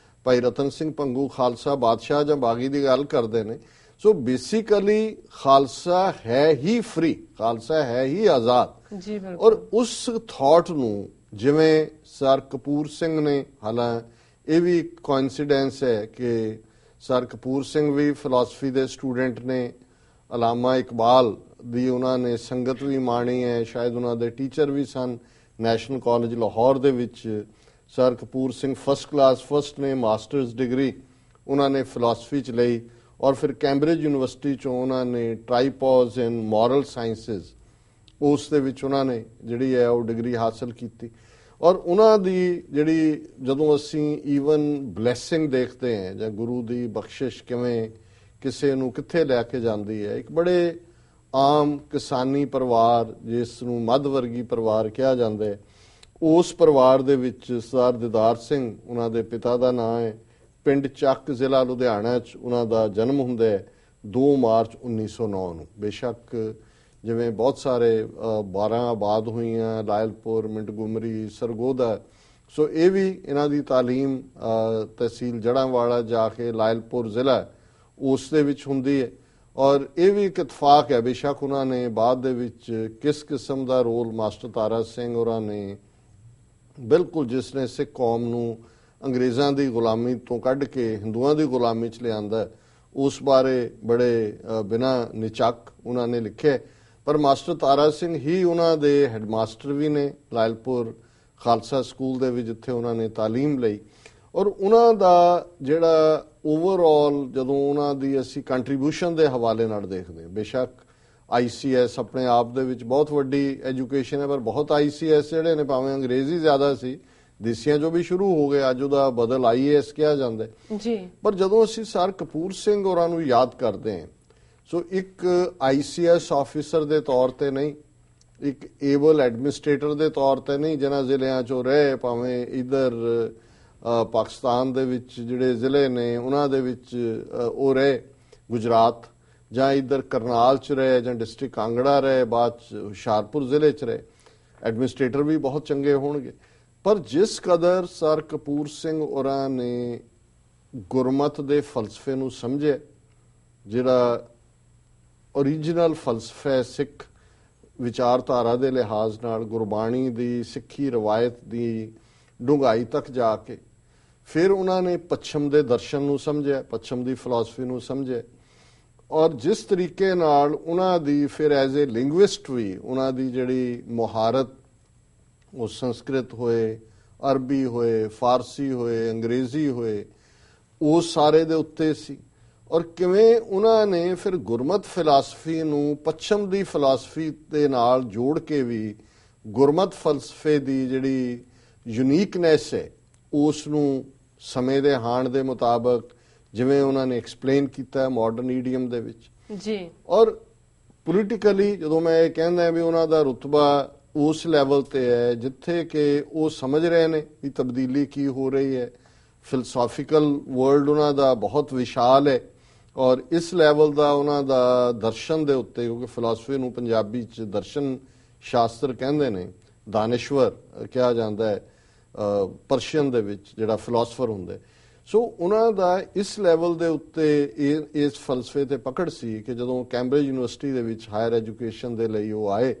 ਭਾਈ ਰਤਨ ਸਿੰਘ ਭੰਗੂ ਖਾਲਸਾ ਬਾਦਸ਼ਾਹ ਜਾਂ ਬਾਗੀ ਦੀ ਗੱਲ ਕਰਦੇ ਨੇ, ਸੋ ਬੇਸਿਕਲੀ ਖਾਲਸਾ ਹੈ ਹੀ ਫ੍ਰੀ, ਖਾਲਸਾ ਹੈ ਹੀ ਆਜ਼ਾਦ ਜੀ। ਔਰ ਉਸ ਥਾਟ ਨੂੰ ਜਿਵੇਂ ਸਰ ਕਪੂਰ ਸਿੰਘ ਨੇ, ਹਾਲਾਂ ਇਹ ਵੀ ਕੋਇਨਸੀਡੈਂਸ ਹੈ ਕਿ ਸਰ ਕਪੂਰ ਸਿੰਘ ਵੀ ਫਿਲਾਸਫੀ ਦੇ ਸਟੂਡੈਂਟ ਨੇ, ਅਲਾਮਾ ਇਕਬਾਲ ਦੀ ਉਹਨਾਂ ਨੇ ਸੰਗਤ ਵੀ ਮਾਣੀ ਹੈ, ਸ਼ਾਇਦ ਉਹਨਾਂ ਦੇ ਟੀਚਰ ਵੀ ਸਨ। ਨੈਸ਼ਨਲ ਕਾਲਜ ਲਾਹੌਰ ਦੇ ਵਿੱਚ sir Kapoor Singh first class, first ਨੇ ਮਾਸਟਰਸ ਡਿਗਰੀ ਉਹਨਾਂ ਨੇ ਫਿਲਾਸਫੀ 'ਚ ਲਈ, ਔਰ ਫਿਰ ਕੈਂਬਰਿਜ ਯੂਨੀਵਰਸਿਟੀ 'ਚੋਂ ਉਹਨਾਂ ਨੇ ਟ੍ਰਾਈਪੋਜ਼ ਇਨ ਮੋਰਲ ਸਾਇੰਸਿਸ, ਉਸ ਦੇ ਵਿੱਚ ਉਹਨਾਂ ਨੇ ਜਿਹੜੀ ਹੈ ਉਹ ਡਿਗਰੀ ਹਾਸਲ ਕੀਤੀ। ਔਰ ਉਹਨਾਂ ਦੀ ਜਿਹੜੀ, ਜਦੋਂ ਅਸੀਂ ਈਵਨ ਬਲੈਸਿੰਗ ਦੇਖਦੇ ਹਾਂ ਜਾਂ ਗੁਰੂ ਦੀ ਬਖਸ਼ਿਸ਼ ਕਿਵੇਂ ਕਿਸੇ ਨੂੰ ਕਿੱਥੇ ਲੈ ਕੇ ਜਾਂਦੀ ਹੈ, ਇੱਕ ਬੜੇ ਆਮ ਕਿਸਾਨੀ ਪਰਿਵਾਰ ਜਿਸ ਨੂੰ ਮੱਧ ਵਰਗੀ ਪਰਿਵਾਰ ਕਿਹਾ ਜਾਂਦਾ ਹੈ, ਉਸ ਪਰਿਵਾਰ ਦੇ ਵਿੱਚ ਸਰਦਾਰ ਦਿਦਾਰ ਸਿੰਘ ਉਹਨਾਂ ਦੇ ਪਿਤਾ ਦਾ ਨਾਂ ਹੈ, ਪਿੰਡ ਚੱਕ ਜ਼ਿਲ੍ਹਾ ਲੁਧਿਆਣਾ 'ਚ ਉਹਨਾਂ ਦਾ ਜਨਮ ਹੁੰਦਾ ਹੈ 2 ਮਾਰਚ 1909 ਨੂੰ। ਬੇਸ਼ੱਕ ਜਿਵੇਂ ਬਹੁਤ ਸਾਰੇ 12 ਆਬਾਦ ਹੋਈਆਂ, ਲਾਇਲਪੁਰ, ਮਿੰਟਗੁਮਰੀ, ਸਰਗੋਦਾ, ਸੋ ਇਹ ਵੀ ਇਹਨਾਂ ਦੀ ਤਾਲੀਮ ਤਹਿਸੀਲ ਜੜ੍ਹਾਂਵਾਲਾ ਜਾ ਕੇ ਲਾਇਲਪੁਰ ਜ਼ਿਲ੍ਹਾ ਉਸ ਦੇ ਵਿੱਚ ਹੁੰਦੀ ਹੈ। ਔਰ ਇਹ ਵੀ ਇੱਕ ਇਤਫਾਕ ਹੈ, ਬੇਸ਼ੱਕ ਉਹਨਾਂ ਨੇ ਬਾਅਦ ਦੇ ਵਿੱਚ ਕਿਸ ਕਿਸਮ ਦਾ ਰੋਲ ਮਾਸਟਰ ਤਾਰਾ ਸਿੰਘ ਹੋਰਾਂ ਨੇ, ਬਿਲਕੁਲ ਜਿਸ ਨੇ ਸਿੱਖ ਕੌਮ ਨੂੰ ਅੰਗਰੇਜ਼ਾਂ ਦੀ ਗੁਲਾਮੀ ਤੋਂ ਕੱਢ ਕੇ ਹਿੰਦੂਆਂ ਦੀ ਗੁਲਾਮੀ 'ਚ ਲਿਆਂਦਾ, ਉਸ ਬਾਰੇ ਬੜੇ ਬਿਨਾਂ ਨਿਚੱਕ ਉਹਨਾਂ ਨੇ ਲਿਖਿਆ। ਪਰ ਮਾਸਟਰ ਤਾਰਾ ਸਿੰਘ ਹੀ ਉਹਨਾਂ ਦੇ ਹੈਡਮਾਸਟਰ ਵੀ ਨੇ ਲਾਇਲਪੁਰ ਖਾਲਸਾ ਸਕੂਲ ਦੇ ਵਿੱਚ, ਜਿੱਥੇ ਉਹਨਾਂ ਨੇ ਤਾਲੀਮ ਲਈ। ਔਰ ਉਹਨਾਂ ਦਾ ਜਿਹੜਾ ਓਵਰਆਲ ਜਦੋਂ ਉਹਨਾਂ ਦੀ ਅਸੀਂ ਕੰਟਰੀਬਿਊਸ਼ਨ ਦੇ ਹਵਾਲੇ ਨਾਲ ਦੇਖਦੇ, ਬੇਸ਼ੱਕ ICS ਆਪਣੇ ਆਪ ਦੇ ਵਿੱਚ ਬਹੁਤ ਵੱਡੀ ਐਜੂਕੇਸ਼ਨ ਹੈ, ਪਰ ਬਹੁਤ ICS ਜਿਹੜੇ ਨੇ ਭਾਵੇਂ ਅੰਗਰੇਜ਼ੀ ਜ਼ਿਆਦਾ ਸੀ, ਦੇਸੀਆਂ ਜੋ ਵੀ ਸ਼ੁਰੂ ਹੋ ਗਏ, ਅੱਜ ਉਹਦਾ ਬਦਲ IAS ਕਿਹਾ ਜਾਂਦਾ ਜੀ। ਪਰ ਜਦੋਂ ਅਸੀਂ ਸਰ ਕਪੂਰ ਸਿੰਘ ਹੋਰਾਂ ਨੂੰ ਯਾਦ ਕਰਦੇ ਹਾਂ, ਸੋ ਇੱਕ ICS ਆਫੀਸਰ ਦੇ ਤੌਰ ਤੇ ਨਹੀਂ, ਇੱਕ ਏਬਲ ਐਡਮਿਨਿਸਟ੍ਰੇਟਰ ਦੇ ਤੌਰ ਤੇ ਨਹੀਂ, ਜਿਨ੍ਹਾਂ ਜ਼ਿਲ੍ਹਿਆਂ 'ਚੋਂ ਰਹੇ, ਭਾਵੇਂ ਇੱਧਰ ਪਾਕਿਸਤਾਨ ਦੇ ਵਿੱਚ ਜਿਹੜੇ ਜ਼ਿਲ੍ਹੇ ਨੇ ਉਹਨਾਂ ਦੇ ਵਿੱਚ ਉਹ ਰਹੇ, ਗੁਜਰਾਤ ਜਾਂ ਇੱਧਰ ਕਰਨਾਲ 'ਚ ਰਹੇ ਜਾਂ ਡਿਸਟ੍ਰਿਕਟ ਕਾਂਗੜਾ ਰਹੇ, ਬਾਅਦ 'ਚ ਹੁਸ਼ਿਆਰਪੁਰ ਜ਼ਿਲ੍ਹੇ 'ਚ ਰਹੇ, ਐਡਮਿਨਿਸਟ੍ਰੇਟਰ ਵੀ ਬਹੁਤ ਚੰਗੇ ਹੋਣਗੇ। ਪਰ ਜਿਸ ਕਦਰ ਸਰ ਕਪੂਰ ਸਿੰਘ ਹੋਰਾਂ ਨੇ ਗੁਰਮਤ ਦੇ ਫਲਸਫੇ ਨੂੰ ਸਮਝਿਆ, ਜਿਹੜਾ ਓਰੀਜਨਲ ਫਲਸਫਾ ਹੈ ਸਿੱਖ ਵਿਚਾਰਧਾਰਾ ਦੇ ਲਿਹਾਜ਼ ਨਾਲ, ਗੁਰਬਾਣੀ ਦੀ ਸਿੱਖੀ ਰਵਾਇਤ ਦੀ ਡੂੰਘਾਈ ਤੱਕ ਜਾ ਕੇ, ਫਿਰ ਉਹਨਾਂ ਨੇ ਪੱਛਮ ਦੇ ਦਰਸ਼ਨ ਨੂੰ ਸਮਝਿਆ, ਪੱਛਮ ਦੀ ਫਿਲਾਸਫੀ ਨੂੰ ਸਮਝਿਆ, ਔਰ ਜਿਸ ਤਰੀਕੇ ਨਾਲ ਉਹਨਾਂ ਦੀ ਫਿਰ ਐਜ਼ ਏ ਲਿੰਗੁਇਸਟ ਵੀ ਉਹਨਾਂ ਦੀ ਜਿਹੜੀ ਮੁਹਾਰਤ ਉਹ ਸੰਸਕ੍ਰਿਤ ਹੋਏ, ਅਰਬੀ ਹੋਏ, ਫਾਰਸੀ ਹੋਏ, ਅੰਗਰੇਜ਼ੀ ਹੋਏ, ਉਹ ਸਾਰੇ ਦੇ ਉੱਤੇ ਸੀ। ਔਰ ਕਿਵੇਂ ਉਹਨਾਂ ਨੇ ਫਿਰ ਗੁਰਮਤ ਫਿਲਾਸਫੀ ਨੂੰ ਪੱਛਮ ਦੀ ਫਿਲਾਸਫੀ ਦੇ ਨਾਲ ਜੋੜ ਕੇ ਵੀ ਗੁਰਮਤ ਫਲਸਫੇ ਦੀ ਜਿਹੜੀ ਯੂਨੀਕਨੈਸ ਹੈ ਉਸ ਨੂੰ ਸਮੇਂ ਦੇ ਹਾਣ ਦੇ ਮੁਤਾਬਕ ਜਿਵੇਂ ਉਹਨਾਂ ਨੇ ਐਕਸਪਲੇਨ ਕੀਤਾ ਮਾਡਰਨ ਈਡੀਅਮ ਦੇ ਵਿੱਚ ਜੀ। ਔਰ ਪੋਲੀਟੀਕਲੀ ਜਦੋਂ ਮੈਂ ਇਹ ਕਹਿੰਦਾ ਵੀ ਉਹਨਾਂ ਦਾ ਰੁਤਬਾ ਉਸ ਲੈਵਲ ਤੇ ਹੈ ਜਿੱਥੇ ਕਿ ਉਹ ਸਮਝ ਰਹੇ ਨੇ ਵੀ ਤਬਦੀਲੀ ਕੀ ਹੋ ਰਹੀ ਹੈ, ਫਿਲਸਫੀਕਲ ਵਰਲਡ ਉਹਨਾਂ ਦਾ ਬਹੁਤ ਵਿਸ਼ਾਲ ਹੈ, ਔਰ ਇਸ ਲੈਵਲ ਦਾ ਉਹਨਾਂ ਦਾ ਦਰਸ਼ਨ ਦੇ ਉੱਤੇ, ਕਿਉਂਕਿ ਫਿਲਾਸਫੀ ਨੂੰ ਪੰਜਾਬੀ 'ਚ ਦਰਸ਼ਨ ਸ਼ਾਸਤਰ ਕਹਿੰਦੇ ਨੇ, ਦਾਨਿਸ਼ਵਰ ਕਿਹਾ ਜਾਂਦਾ ਹੈ ਪਰਸ਼ੀਅਨ ਦੇ ਵਿੱਚ ਜਿਹੜਾ ਫਿਲਾਸਫਰ ਹੁੰਦਾ। ਸੋ ਉਹਨਾਂ ਦਾ ਇਸ ਲੈਵਲ ਦੇ ਉੱਤੇ ਇਸ ਫਲਸਫੇ ਤੇ ਪਕੜ ਸੀ ਕਿ ਜਦੋਂ ਕੈਂਬਰਿਜ ਯੂਨੀਵਰਸਿਟੀ ਦੇ ਵਿੱਚ ਹਾਇਰ ਐਜੂਕੇਸ਼ਨ ਦੇ ਲਈ ਉਹ ਆਏ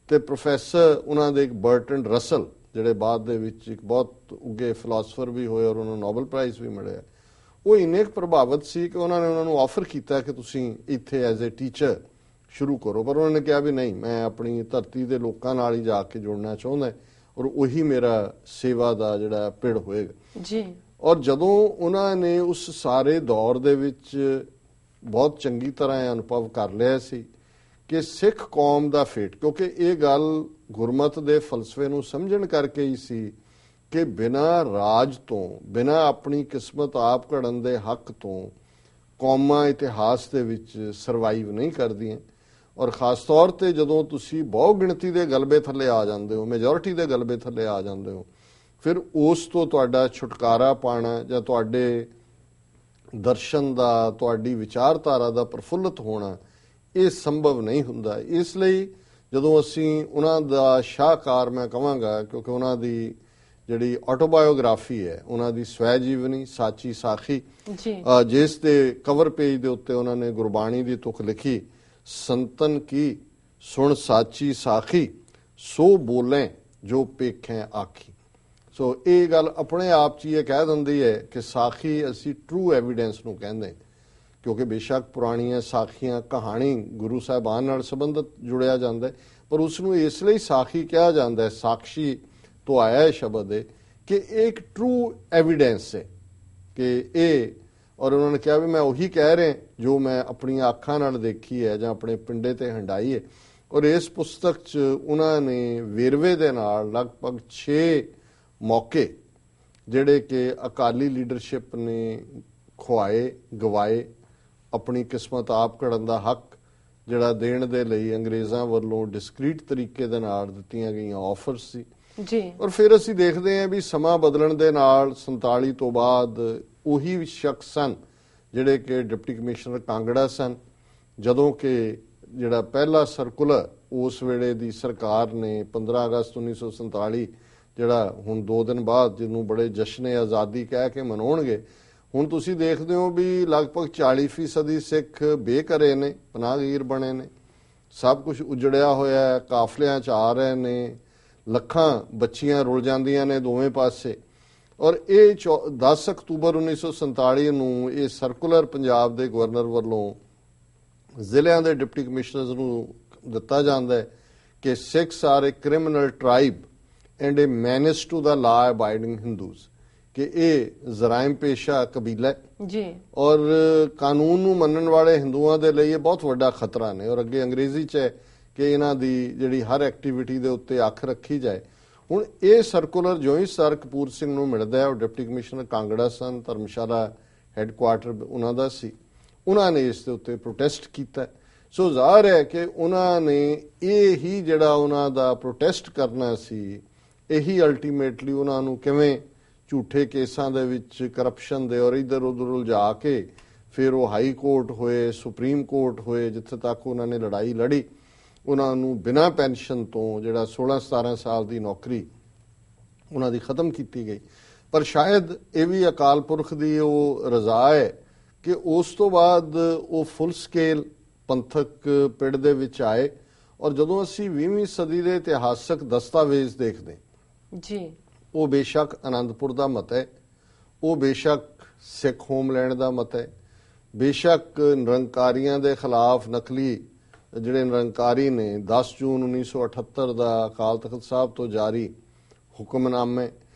ਤੇ ਪ੍ਰੋਫੈਸਰ ਉਹਨਾਂ ਦੇ ਇੱਕ ਬਰਟਨ ਰਸਲ, ਜਿਹੜੇ ਬਾਅਦ ਦੇ ਵਿੱਚ ਇੱਕ ਬਹੁਤ ਉੱਗੇ ਫਿਲਾਸਫਰ ਵੀ ਹੋਏ ਔਰ ਉਹਨਾਂ ਨੂੰ ਨੋਬਲ ਪ੍ਰਾਈਜ਼ ਵੀ ਮਿਲਿਆ, ਉਹ ਇੰਨੇ ਕੁ ਪ੍ਰਭਾਵਿਤ ਸੀ ਕਿ ਉਹਨਾਂ ਨੇ ਉਹਨਾਂ ਨੂੰ ਆਫਰ ਕੀਤਾ ਕਿ ਤੁਸੀਂ ਇੱਥੇ ਐਜ਼ ਏ ਟੀਚਰ ਸ਼ੁਰੂ ਕਰੋ। ਪਰ ਉਹਨਾਂ ਨੇ ਕਿਹਾ ਵੀ ਨਹੀਂ, ਮੈਂ ਆਪਣੀ ਧਰਤੀ ਦੇ ਲੋਕਾਂ ਨਾਲ ਹੀ ਜਾ ਕੇ ਜੁੜਨਾ ਚਾਹੁੰਦਾ ਔਰ ਉਹੀ ਮੇਰਾ ਸੇਵਾ ਦਾ ਜਿਹੜਾ ਪਿੜ ਹੋਏਗਾ ਜੀ। ਔਰ ਜਦੋਂ ਉਹਨਾਂ ਨੇ ਉਸ ਸਾਰੇ ਦੌਰ ਦੇ ਵਿੱਚ ਬਹੁਤ ਚੰਗੀ ਤਰ੍ਹਾਂ ਅਨੁਭਵ ਕਰ ਲਿਆ ਸੀ ਕਿ ਸਿੱਖ ਕੌਮ ਦਾ ਫੇਟ, ਕਿਉਂਕਿ ਇਹ ਗੱਲ ਗੁਰਮਤ ਦੇ ਫਲਸਫੇ ਨੂੰ ਸਮਝਣ ਕਰਕੇ ਹੀ ਸੀ ਕਿ ਬਿਨਾਂ ਰਾਜ ਤੋਂ, ਬਿਨਾਂ ਆਪਣੀ ਕਿਸਮਤ ਆਪ ਘੜਨ ਦੇ ਹੱਕ ਤੋਂ ਕੌਮਾਂ ਇਤਿਹਾਸ ਦੇ ਵਿੱਚ ਸਰਵਾਈਵ ਨਹੀਂ ਕਰਦੀਆਂ। ਔਰ ਖਾਸ ਤੌਰ ਤੇ ਜਦੋਂ ਤੁਸੀਂ ਬਹੁ ਗਿਣਤੀ ਦੇ ਗਲਬੇ ਥੱਲੇ ਆ ਜਾਂਦੇ ਹੋ, ਮੈਜੋਰਿਟੀ ਦੇ ਗਲਬੇ ਥੱਲੇ ਆ ਜਾਂਦੇ ਹੋ, ਫਿਰ ਉਸ ਤੋਂ ਤੁਹਾਡਾ ਛੁਟਕਾਰਾ ਪਾਣਾ ਜਾਂ ਤੁਹਾਡੇ ਦਰਸ਼ਨ ਦਾ, ਤੁਹਾਡੀ ਵਿਚਾਰਧਾਰਾ ਦਾ ਪ੍ਰਫੁੱਲਤ ਹੋਣਾ ਇਹ ਸੰਭਵ ਨਹੀਂ ਹੁੰਦਾ। ਇਸ ਲਈ ਜਦੋਂ ਅਸੀਂ ਉਹਨਾਂ ਦਾ ਸ਼ਾਹਕਾਰ ਮੈਂ ਕਹਾਂਗਾ, ਕਿਉਂਕਿ ਉਹਨਾਂ ਦੀ ਜਿਹੜੀ ਆਟੋਬਾਇਓਗ੍ਰਾਫੀ ਹੈ, ਉਹਨਾਂ ਦੀ ਸਵੈ ਜੀਵਨੀ ਸਾਚੀ ਸਾਖੀ, ਜਿਸ ਦੇ ਕਵਰ ਪੇਜ ਦੇ ਉੱਤੇ ਉਹਨਾਂ ਨੇ ਗੁਰਬਾਣੀ ਦੀ ਤੁਕ ਲਿਖੀ, ਸੰਤਨ ਕੀ ਸੁਣ ਸਾਚੀ ਸਾਖੀ ਸੋ ਬੋਲੇ ਜੋ ਪੇਖੇ ਆਖੀ। ਸੋ ਇਹ ਗੱਲ ਆਪਣੇ ਆਪ 'ਚ ਇਹ ਕਹਿ ਦਿੰਦੀ ਹੈ ਕਿ ਸਾਖੀ ਅਸੀਂ ਟਰੂ ਐਵੀਡੈਂਸ ਨੂੰ ਕਹਿੰਦੇ, ਕਿਉਂਕਿ ਬੇਸ਼ੱਕ ਪੁਰਾਣੀਆਂ ਸਾਖੀਆਂ ਕਹਾਣੀ ਗੁਰੂ ਸਾਹਿਬਾਨ ਨਾਲ ਸੰਬੰਧਿਤ ਜੁੜਿਆ ਜਾਂਦਾ, ਪਰ ਉਸ ਨੂੰ ਇਸ ਲਈ ਸਾਖੀ ਕਿਹਾ ਜਾਂਦਾ ਹੈ, ਸਾਖੀ ਤੋਂ ਆਇਆ ਹੈ ਸ਼ਬਦ ਹੈ ਕਿ ਇਹ ਇੱਕ ਟਰੂ ਐਵੀਡੈਂਸ ਹੈ ਕਿ ਇਹ, ਔਰ ਉਹਨਾਂ ਨੇ ਕਿਹਾ ਵੀ ਮੈਂ ਉਹੀ ਕਹਿ ਰਿਹਾ ਜੋ ਮੈਂ ਆਪਣੀਆਂ ਅੱਖਾਂ ਨਾਲ ਦੇਖੀ ਹੈ ਜਾਂ ਆਪਣੇ ਪਿੰਡੇ ਤੇ ਹੰਡਾਈ ਹੈ। ਔਰ ਇਸ ਪੁਸਤਕ 'ਚ ਉਹਨਾਂ ਨੇ ਵੇਰਵੇ ਦੇ ਨਾਲ ਲਗਭਗ 6 ਮੌਕੇ ਜਿਹੜੇ ਕਿ ਅਕਾਲੀ ਲੀਡਰਸ਼ਿਪ ਨੇ ਖੁਆਏ, ਗਵਾਏ, ਆਪਣੀ ਕਿਸਮਤ ਆਪ ਘੜਨ ਦਾ ਹੱਕ ਜਿਹੜਾ ਦੇਣ ਦੇ ਲਈ ਅੰਗਰੇਜ਼ਾਂ ਵੱਲੋਂ ਡਿਸਕ੍ਰੀਟ ਤਰੀਕੇ ਦੇ ਨਾਲ ਦਿੱਤੀਆਂ ਗਈਆਂ ਆਫਰਸ ਸੀ ਜੀ। ਔਰ ਫਿਰ ਅਸੀਂ ਦੇਖਦੇ ਹਾਂ ਵੀ ਸਮਾਂ ਬਦਲਣ ਦੇ ਨਾਲ 47 ਤੋਂ ਬਾਅਦ ਉਹੀ ਸ਼ਖਸ ਸਨ ਜਿਹੜੇ ਕਿ ਡਿਪਟੀ ਕਮਿਸ਼ਨਰ ਕਾਂਗੜਾ ਸਨ, ਜਦੋਂ ਕਿ ਜਿਹੜਾ ਪਹਿਲਾ ਸਰਕੂਲਰ ਉਸ ਵੇਲੇ ਦੀ ਸਰਕਾਰ ਨੇ 15 ਅਗਸਤ 1947 ਜਿਹੜਾ ਹੁਣ 2 ਦਿਨ ਬਾਅਦ ਜਿਹਨੂੰ ਬੜੇ ਜਸ਼ਨ ਆਜ਼ਾਦੀ ਕਹਿ ਕੇ ਮਨਾਉਣਗੇ, ਹੁਣ ਤੁਸੀਂ ਦੇਖਦੇ ਹੋ ਵੀ ਲਗਭਗ 40% ਸਿੱਖ ਬੇਘਰੇ ਨੇ, ਪਨਾਹਗੀਰ ਬਣੇ ਨੇ, ਸਭ ਕੁਝ ਉਜੜਿਆ ਹੋਇਆ ਹੈ, ਕਾਫਲਿਆਂ 'ਚ ਆ ਰਹੇ ਨੇ, ਲੱਖਾਂ ਬੱਚੀਆਂ ਰੁਲ ਜਾਂਦੀਆਂ ਨੇ ਦੋਵੇਂ ਪਾਸੇ। ਔਰ ਇਹ 10 ਅਕਤੂਬਰ 1947 ਨੂੰ ਇਹ ਸਰਕੂਲਰ ਪੰਜਾਬ ਦੇ ਗਵਰਨਰ ਵੱਲੋਂ ਜ਼ਿਲ੍ਹਿਆਂ ਦੇ ਡਿਪਟੀ ਕਮਿਸ਼ਨਰਜ਼ ਨੂੰ ਦਿੱਤਾ ਜਾਂਦਾ ਹੈ ਕਿ Sikhs are a criminal tribe and a menace to the law abiding Hindus, ਕਿ ਇਹ ਜ਼ਰਾਇਮ ਪੇਸ਼ਾ ਕਬੀਲਾ ਜੀ ਔਰ ਕਾਨੂੰਨ ਨੂੰ ਮੰਨਣ ਵਾਲੇ ਹਿੰਦੂਆਂ ਦੇ ਲਈ ਇਹ ਬਹੁਤ ਵੱਡਾ ਖਤਰਾ ਨੇ। ਔਰ ਅੱਗੇ ਅੰਗਰੇਜ਼ੀ 'ਚ ਹੈ ਕਿ ਇਹਨਾਂ ਦੀ ਜਿਹੜੀ ਹਰ ਐਕਟੀਵਿਟੀ ਦੇ ਉੱਤੇ ਅੱਖ ਰੱਖੀ ਜਾਏ। ਹੁਣ ਇਹ ਸਰਕੂਲਰ ਜੋ ਹੀ ਸਰ ਕਪੂਰ ਸਿੰਘ ਨੂੰ ਮਿਲਦਾ ਹੈ, ਉਹ ਡਿਪਟੀ ਕਮਿਸ਼ਨਰ ਕਾਂਗੜਾ ਸਨ, ਧਰਮਸ਼ਾਲਾ ਹੈੱਡਕੁਆਰਟਰ ਉਹਨਾਂ ਦਾ ਸੀ, ਉਹਨਾਂ ਨੇ ਇਸ ਦੇ ਉੱਤੇ ਪ੍ਰੋਟੈਸਟ ਕੀਤਾ। ਸੋ ਜ਼ਾਹਰ ਹੈ ਕਿ ਉਹਨਾਂ ਨੇ ਇਹ ਹੀ ਜਿਹੜਾ ਉਹਨਾਂ ਦਾ ਪ੍ਰੋਟੈਸਟ ਕਰਨਾ ਸੀ, ਇਹੀ ਅਲਟੀਮੇਟਲੀ ਉਹਨਾਂ ਨੂੰ ਕਿਵੇਂ ਝੂਠੇ ਕੇਸਾਂ ਦੇ ਵਿੱਚ ਕਰਪਸ਼ਨ ਦੇ ਔਰ ਇੱਧਰ ਉੱਧਰ ਉਲਝਾ ਕੇ ਫਿਰ ਉਹ ਹਾਈ ਕੋਰਟ ਹੋਏ, ਸੁਪਰੀਮ ਕੋਰਟ ਹੋਏ, ਜਿੱਥੇ ਤੱਕ ਉਹਨਾਂ ਨੇ ਲੜਾਈ ਲੜੀ ਉਹਨਾਂ ਨੂੰ ਬਿਨਾਂ ਪੈਨਸ਼ਨ ਤੋਂ ਜਿਹੜਾ 16-17 ਸਾਲ ਦੀ ਨੌਕਰੀ ਉਹਨਾਂ ਦੀ ਖਤਮ ਕੀਤੀ ਗਈ। ਪਰ ਸ਼ਾਇਦ ਇਹ ਵੀ ਅਕਾਲ ਪੁਰਖ ਦੀ ਉਹ ਰਜ਼ਾ ਹੈ ਕਿ ਉਸ ਤੋਂ ਬਾਅਦ ਉਹ ਫੁੱਲ ਸਕੇਲ ਪੰਥਕ ਪਿੜ ਦੇ ਵਿੱਚ ਆਏ। ਔਰ ਜਦੋਂ ਅਸੀਂ 20ਵੀਂ ਸਦੀ ਦੇ ਇਤਿਹਾਸਕ ਦਸਤਾਵੇਜ਼ ਦੇਖਦੇ ਜੀ, ਉਹ ਬੇਸ਼ੱਕ ਆਨੰਦਪੁਰ ਦਾ ਮਤ ਹੈ, ਉਹ ਬੇਸ਼ੱਕ ਸਿੱਖ ਹੋਮਲੈਂਡ ਦਾ ਮਤ ਹੈ, ਬੇਸ਼ੱਕ ਨਿਰੰਕਾਰੀਆਂ ਦੇ ਖਿਲਾਫ ਨਕਲੀ ਜਿਹੜੇ ਨਿਰੰਕਾਰੀ ਨੇ 10 ਜੂਨ 1978 ਦਾ ਅਕਾਲ ਤਖਤ ਸਾਹਿਬ ਤੋਂ ਜਾਰੀ ਹੁਕਮਨਾਮੇ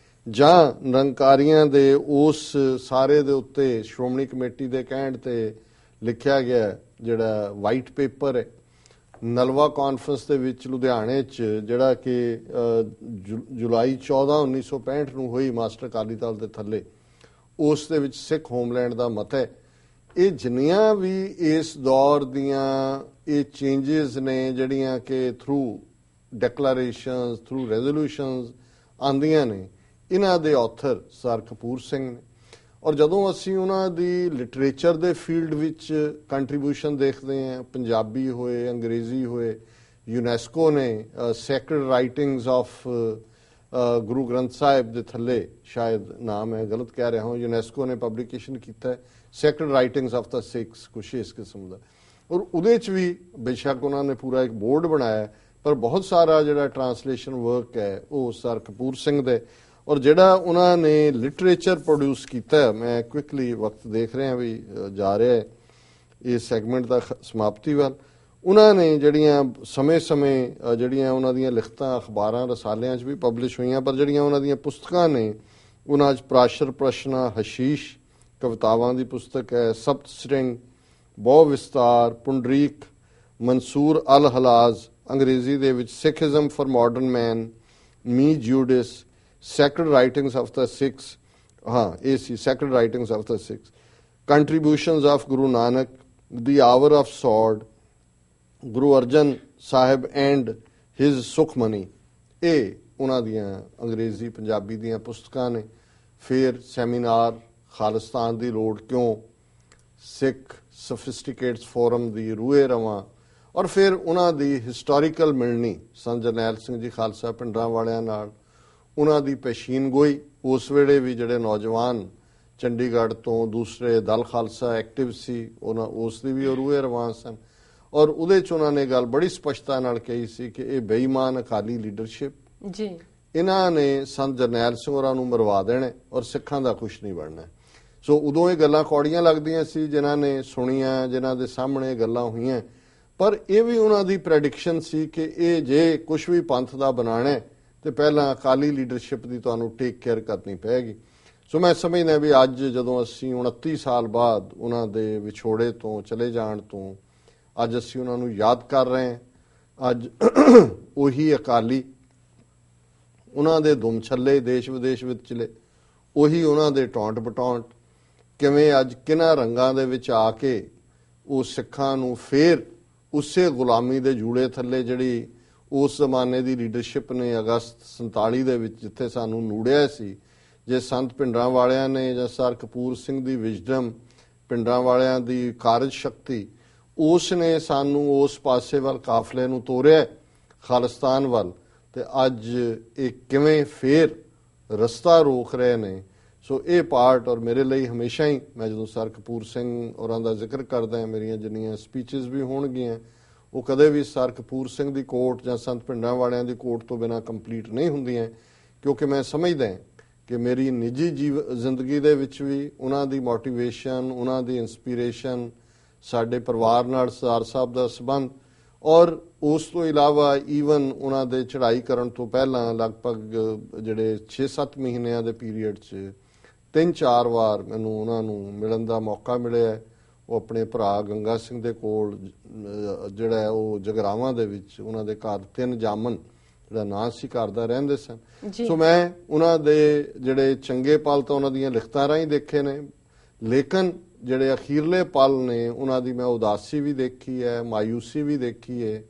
ਜਾਂ ਨਿਰੰਕਾਰੀਆਂ ਦੇ ਉਸ ਸਾਰੇ ਦੇ ਉੱਤੇ ਸ਼੍ਰੋਮਣੀ ਕਮੇਟੀ ਦੇ ਕਹਿਣ ਤੇ ਲਿਖਿਆ ਗਿਆ ਜਿਹੜਾ ਵਾਈਟ ਪੇਪਰ ਹੈ, ਨਲਵਾ ਕਾਨਫਰੰਸ ਦੇ ਵਿੱਚ ਲੁਧਿਆਣੇ 'ਚ ਜਿਹੜਾ ਕਿ ਜੁਲਾਈ 14 1965 ਨੂੰ ਹੋਈ ਮਾਸਟਰ ਅਕਾਲੀ ਦਲ ਦੇ ਥੱਲੇ, ਉਸ ਦੇ ਵਿੱਚ ਸਿੱਖ ਹੋਮਲੈਂਡ ਦਾ ਮਤ ਹੈ। ਇਹ ਜਿੰਨੀਆਂ ਵੀ ਇਸ ਦੌਰ ਦੀਆਂ ਇਹ ਚੇਂਜਸ ਨੇ ਜਿਹੜੀਆਂ ਕਿ ਥਰੂ ਡੈਕਲੇਰੇਸ਼ਨਸ ਥਰੂ ਰੈਜ਼ੋਲੂਸ਼ਨਸ ਆਉਂਦੀਆਂ ਨੇ, ਇਹਨਾਂ ਦੇ ਆਥਰ ਸਰ ਕਪੂਰ ਸਿੰਘ ਨੇ। ਔਰ ਜਦੋਂ ਅਸੀਂ ਉਹਨਾਂ ਦੀ ਲਿਟਰੇਚਰ ਦੇ ਫੀਲਡ ਵਿੱਚ ਕੰਟਰੀਬਿਊਸ਼ਨ ਦੇਖਦੇ ਹਾਂ, ਪੰਜਾਬੀ ਹੋਏ, ਅੰਗਰੇਜ਼ੀ ਹੋਏ, ਯੂਨੈਸਕੋ ਨੇ sacred writings of Guru Granth Sahib ਦੇ ਥੱਲੇ, ਸ਼ਾਇਦ ਨਾਮ ਹੈ ਗਲਤ ਕਹਿ ਰਿਹਾ ਹਾਂ, ਯੂਨੈਸਕੋ ਨੇ ਪਬਲੀਕੇਸ਼ਨ ਕੀਤਾ ਹੈ sacred writings of the Sikhs, ਕੁਛ ਇਸ ਕਿਸਮ ਦਾ। ਔਰ ਉਹਦੇ 'ਚ ਵੀ ਬੇਸ਼ੱਕ ਉਹਨਾਂ ਨੇ ਪੂਰਾ ਇੱਕ ਬੋਰਡ ਬਣਾਇਆ, ਪਰ ਬਹੁਤ ਸਾਰਾ ਜਿਹੜਾ ਟਰਾਂਸਲੇਸ਼ਨ ਵਰਕ ਹੈ ਉਹ ਸਰ ਕਪੂਰ ਸਿੰਘ ਦੇ। ਔਰ ਜਿਹੜਾ ਉਹਨਾਂ ਨੇ ਲਿਟਰੇਚਰ ਪ੍ਰੋਡਿਊਸ ਕੀਤਾ, ਮੈਂ ਕੁਇਕਲੀ ਵਕਤ ਦੇਖ ਰਿਹਾ ਵੀ ਜਾ ਰਿਹਾ ਹੈ ਇਸ ਸੈਗਮੈਂਟ ਦਾ ਸਮਾਪਤੀ ਵੱਲ, ਉਹਨਾਂ ਨੇ ਜਿਹੜੀਆਂ ਸਮੇਂ-ਸਮੇਂ ਜਿਹੜੀਆਂ ਉਹਨਾਂ ਦੀਆਂ ਲਿਖਤਾਂ ਅਖਬਾਰਾਂ ਰਸਾਲਿਆਂ 'ਚ ਵੀ ਪਬਲਿਸ਼ ਹੋਈਆਂ, ਪਰ ਜਿਹੜੀਆਂ ਉਹਨਾਂ ਦੀਆਂ ਪੁਸਤਕਾਂ ਨੇ ਉਹਨਾਂ 'ਚ ਪ੍ਰਾਸ਼ਰ ਪ੍ਰਸ਼ਨਾ, ਹਸ਼ੀਸ਼ ਕਵਿਤਾਵਾਂ ਦੀ ਪੁਸਤਕ ਹੈ, ਸਪਤ ਸ੍ਰਿੰਗ, ਬਹੁ ਵਿਸਤਾਰ, ਪੁੰਡਰੀਕ, ਮਨਸੂਰ ਅਲ ਹਲਾਜ਼ ਅੰਗਰੇਜ਼ੀ ਦੇ ਵਿੱਚ, ਸਿੱਖਿਜ਼ਮ ਫॉर ਮਾਡਰਨ ਮੈਨ, ਮੀ ਜੂਡਿਸ, sacred writings of the Sikhs, ਹਾਂ ਇਹ ਸੀ sacred writings of the Sikhs, contributions of Guru Nanak, the hour of sword, Guru Arjan Sahib and his Sukhmani, ਇਹ ਉਹਨਾਂ ਦੀਆਂ ਅੰਗਰੇਜ਼ੀ ਪੰਜਾਬੀ ਦੀਆਂ ਪੁਸਤਕਾਂ ਨੇ। ਫਿਰ ਸੈਮੀਨਾਰ ਖਾਲਿਸਤਾਨ ਦੀ ਲੋੜ ਕਿਉਂ, ਸਿੱਖ ਸਫਿਸਟੀਕੇਟਸ ਫੋਰਮ ਦੀ ਰੂਏ ਰਵਾਂ, ਔਰ ਫਿਰ ਉਹਨਾਂ ਦੀ ਹਿਸਟੋਰੀਕਲ ਮਿਲਣੀ ਸੰਤ ਜਰਨੈਲ ਸਿੰਘ ਜੀ ਖਾਲਸਾ ਪਿੰਡਰਾਂ ਵਾਲਿਆਂ ਨਾਲ, ਉਹਨਾਂ ਦੀ ਪੇਸ਼ੀਨਗੋਈ, ਉਸ ਵੇਲੇ ਵੀ ਜਿਹੜੇ ਨੌਜਵਾਨ ਚੰਡੀਗੜ੍ਹ ਤੋਂ ਦੂਸਰੇ ਦਲ ਖਾਲਸਾ ਐਕਟਿਵ ਸੀ, ਉਹਨਾਂ ਉਸ ਦੀ ਵੀ ਉਹ ਰੂਏ ਰਵਾਂ ਸਨ। ਔਰ ਉਹਦੇ 'ਚ ਉਹਨਾਂ ਨੇ ਗੱਲ ਬੜੀ ਸਪਸ਼ਟਤਾ ਨਾਲ ਕਹੀ ਸੀ ਕਿ ਇਹ ਬੇਈਮਾਨ ਅਕਾਲੀ ਲੀਡਰਸ਼ਿਪ ਜੀ, ਇਹਨਾਂ ਨੇ ਸੰਤ ਜਰਨੈਲ ਸਿੰਘ ਹੋਰਾਂ ਨੂੰ ਮਰਵਾ ਦੇਣਾ ਔਰ ਸਿੱਖਾਂ ਦਾ ਕੁਛ ਨਹੀਂ ਬਣਨਾ। ਸੋ ਉਦੋਂ ਇਹ ਗੱਲਾਂ ਕੌੜੀਆਂ ਲੱਗਦੀਆਂ ਸੀ ਜਿਨ੍ਹਾਂ ਨੇ ਸੁਣੀਆਂ, ਜਿਨ੍ਹਾਂ ਦੇ ਸਾਹਮਣੇ ਗੱਲਾਂ ਹੋਈਆਂ, ਪਰ ਇਹ ਵੀ ਉਹਨਾਂ ਦੀ ਪ੍ਰੈਡਿਕਸ਼ਨ ਸੀ ਕਿ ਇਹ ਜੇ ਕੁਛ ਵੀ ਪੰਥ ਦਾ ਬਣਾਣਾ ਤੇ ਪਹਿਲਾਂ ਅਕਾਲੀ ਲੀਡਰਸ਼ਿਪ ਦੀ ਤੁਹਾਨੂੰ ਟੇਕ ਕੇਅਰ ਕਰਨੀ ਪਏਗੀ। ਸੋ ਮੈਂ ਸਮਝਦਾ ਵੀ ਅੱਜ ਜਦੋਂ ਅਸੀਂ 29 ਸਾਲ ਬਾਅਦ ਉਹਨਾਂ ਦੇ ਵਿਛੋੜੇ ਤੋਂ ਚਲੇ ਜਾਣ ਤੋਂ ਅੱਜ ਅਸੀਂ ਉਹਨਾਂ ਨੂੰ ਯਾਦ ਕਰ ਰਹੇ ਹਾਂ। ਅੱਜ ਉਹੀ ਅਕਾਲੀ, ਉਹਨਾਂ ਦੇ ਦੁਮਛੱਲੇ ਦੇਸ਼ ਵਿਦੇਸ਼ ਵਿੱਚ ਚਲੇ, ਉਹੀ ਉਹਨਾਂ ਦੇ ਟੌਂਟ ਬਟੌਂਟ, ਕਿਵੇਂ ਅੱਜ ਕਿਹਨਾਂ ਰੰਗਾਂ ਦੇ ਵਿੱਚ ਆ ਕੇ ਉਹ ਸਿੱਖਾਂ ਨੂੰ ਫੇਰ ਉਸੇ ਗੁਲਾਮੀ ਦੇ ਜੂੜੇ ਥੱਲੇ ਜਿਹੜੀ ਉਸ ਜ਼ਮਾਨੇ ਦੀ ਲੀਡਰਸ਼ਿਪ ਨੇ ਅਗਸਤ 47 ਦੇ ਵਿੱਚ ਜਿੱਥੇ ਸਾਨੂੰ ਨੂੜਿਆ ਸੀ, ਜੇ ਸੰਤ ਪਿੰਡਰਾਂ ਵਾਲਿਆਂ ਨੇ ਜਾਂ ਸਰ ਕਪੂਰ ਸਿੰਘ ਦੀ ਵਿਜ਼ਡਮ, ਪਿੰਡਰਾਂ ਵਾਲਿਆਂ ਦੀ ਕਾਰਜ ਸ਼ਕਤੀ, ਉਸ ਨੇ ਸਾਨੂੰ ਉਸ ਪਾਸੇ ਵੱਲ ਕਾਫਲੇ ਨੂੰ ਤੋਰਿਆ ਖਾਲਿਸਤਾਨ ਵੱਲ, ਤੇ ਅੱਜ ਇਹ ਕਿਵੇਂ ਫੇਰ ਰਸਤਾ ਰੋਕ ਰਹੇ ਨੇ। ਸੋ ਇਹ ਪਾਰਟ, ਔਰ ਮੇਰੇ ਲਈ ਹਮੇਸ਼ਾ ਹੀ ਮੈਂ ਜਦੋਂ ਸਰ ਕਪੂਰ ਸਿੰਘ ਹੋਰਾਂ ਦਾ ਜ਼ਿਕਰ ਕਰਦਾ ਹਾਂ, ਮੇਰੀਆਂ ਜਿੰਨੀਆਂ ਸਪੀਚਸ ਵੀ ਹੋਣਗੀਆਂ ਉਹ ਕਦੇ ਵੀ ਸਰ ਕਪੂਰ ਸਿੰਘ ਦੀ ਕੋਟ ਜਾਂ ਸੰਤ ਪਿੰਡਾਂ ਵਾਲਿਆਂ ਦੀ ਕੋਟ ਤੋਂ ਬਿਨਾਂ ਕੰਪਲੀਟ ਨਹੀਂ ਹੁੰਦੀਆਂ, ਕਿਉਂਕਿ ਮੈਂ ਸਮਝਦਾ ਕਿ ਮੇਰੀ ਨਿੱਜੀ ਜ਼ਿੰਦਗੀ ਦੇ ਵਿੱਚ ਵੀ ਉਹਨਾਂ ਦੀ ਮੋਟੀਵੇਸ਼ਨ, ਉਹਨਾਂ ਦੀ ਇੰਸਪੀਰੇਸ਼ਨ, ਸਾਡੇ ਪਰਿਵਾਰ ਨਾਲ ਸਰਦਾਰ ਸਾਹਿਬ ਦਾ ਸੰਬੰਧ, ਔਰ ਉਸ ਤੋਂ ਇਲਾਵਾ ਈਵਨ ਉਹਨਾਂ ਦੇ ਚੜ੍ਹਾਈ ਕਰਨ ਤੋਂ ਪਹਿਲਾਂ ਲਗਭਗ ਜਿਹੜੇ 6-7 ਮਹੀਨਿਆਂ ਦੇ ਪੀਰੀਅਡ 'ਚ 3-4 ਵਾਰ ਮੈਨੂੰ ਉਹਨਾਂ ਨੂੰ ਮਿਲਣ ਦਾ ਮੌਕਾ ਮਿਲਿਆ। ਉਹ ਆਪਣੇ ਭਰਾ ਗੰਗਾ ਸਿੰਘ ਦੇ ਕੋਲ ਜਿਹੜਾ ਉਹ ਜਗਰਾਵਾਂ ਦੇ ਵਿੱਚ ਉਹਨਾਂ ਦੇ ਘਰ 3 ਜਾਮਨ ਜਿਹੜਾ ਨਾਂ ਸੀ ਘਰ ਦਾ ਰਹਿੰਦੇ ਸਨ। ਸੋ ਮੈਂ ਉਹਨਾਂ ਦੇ ਜਿਹੜੇ ਚੰਗੇ ਪਲ ਤਾਂ ਉਹਨਾਂ ਦੀਆਂ ਲਿਖਤਾਂ ਰਾਹੀਂ ਦੇਖੇ ਨੇ, ਲੇਕਿਨ ਜਿਹੜੇ ਅਖੀਰਲੇ ਪਲ ਨੇ ਉਹਨਾਂ ਦੀ ਮੈਂ ਉਦਾਸੀ ਵੀ ਦੇਖੀ ਹੈ, ਮਾਯੂਸੀ ਵੀ ਦੇਖੀ ਹੈ,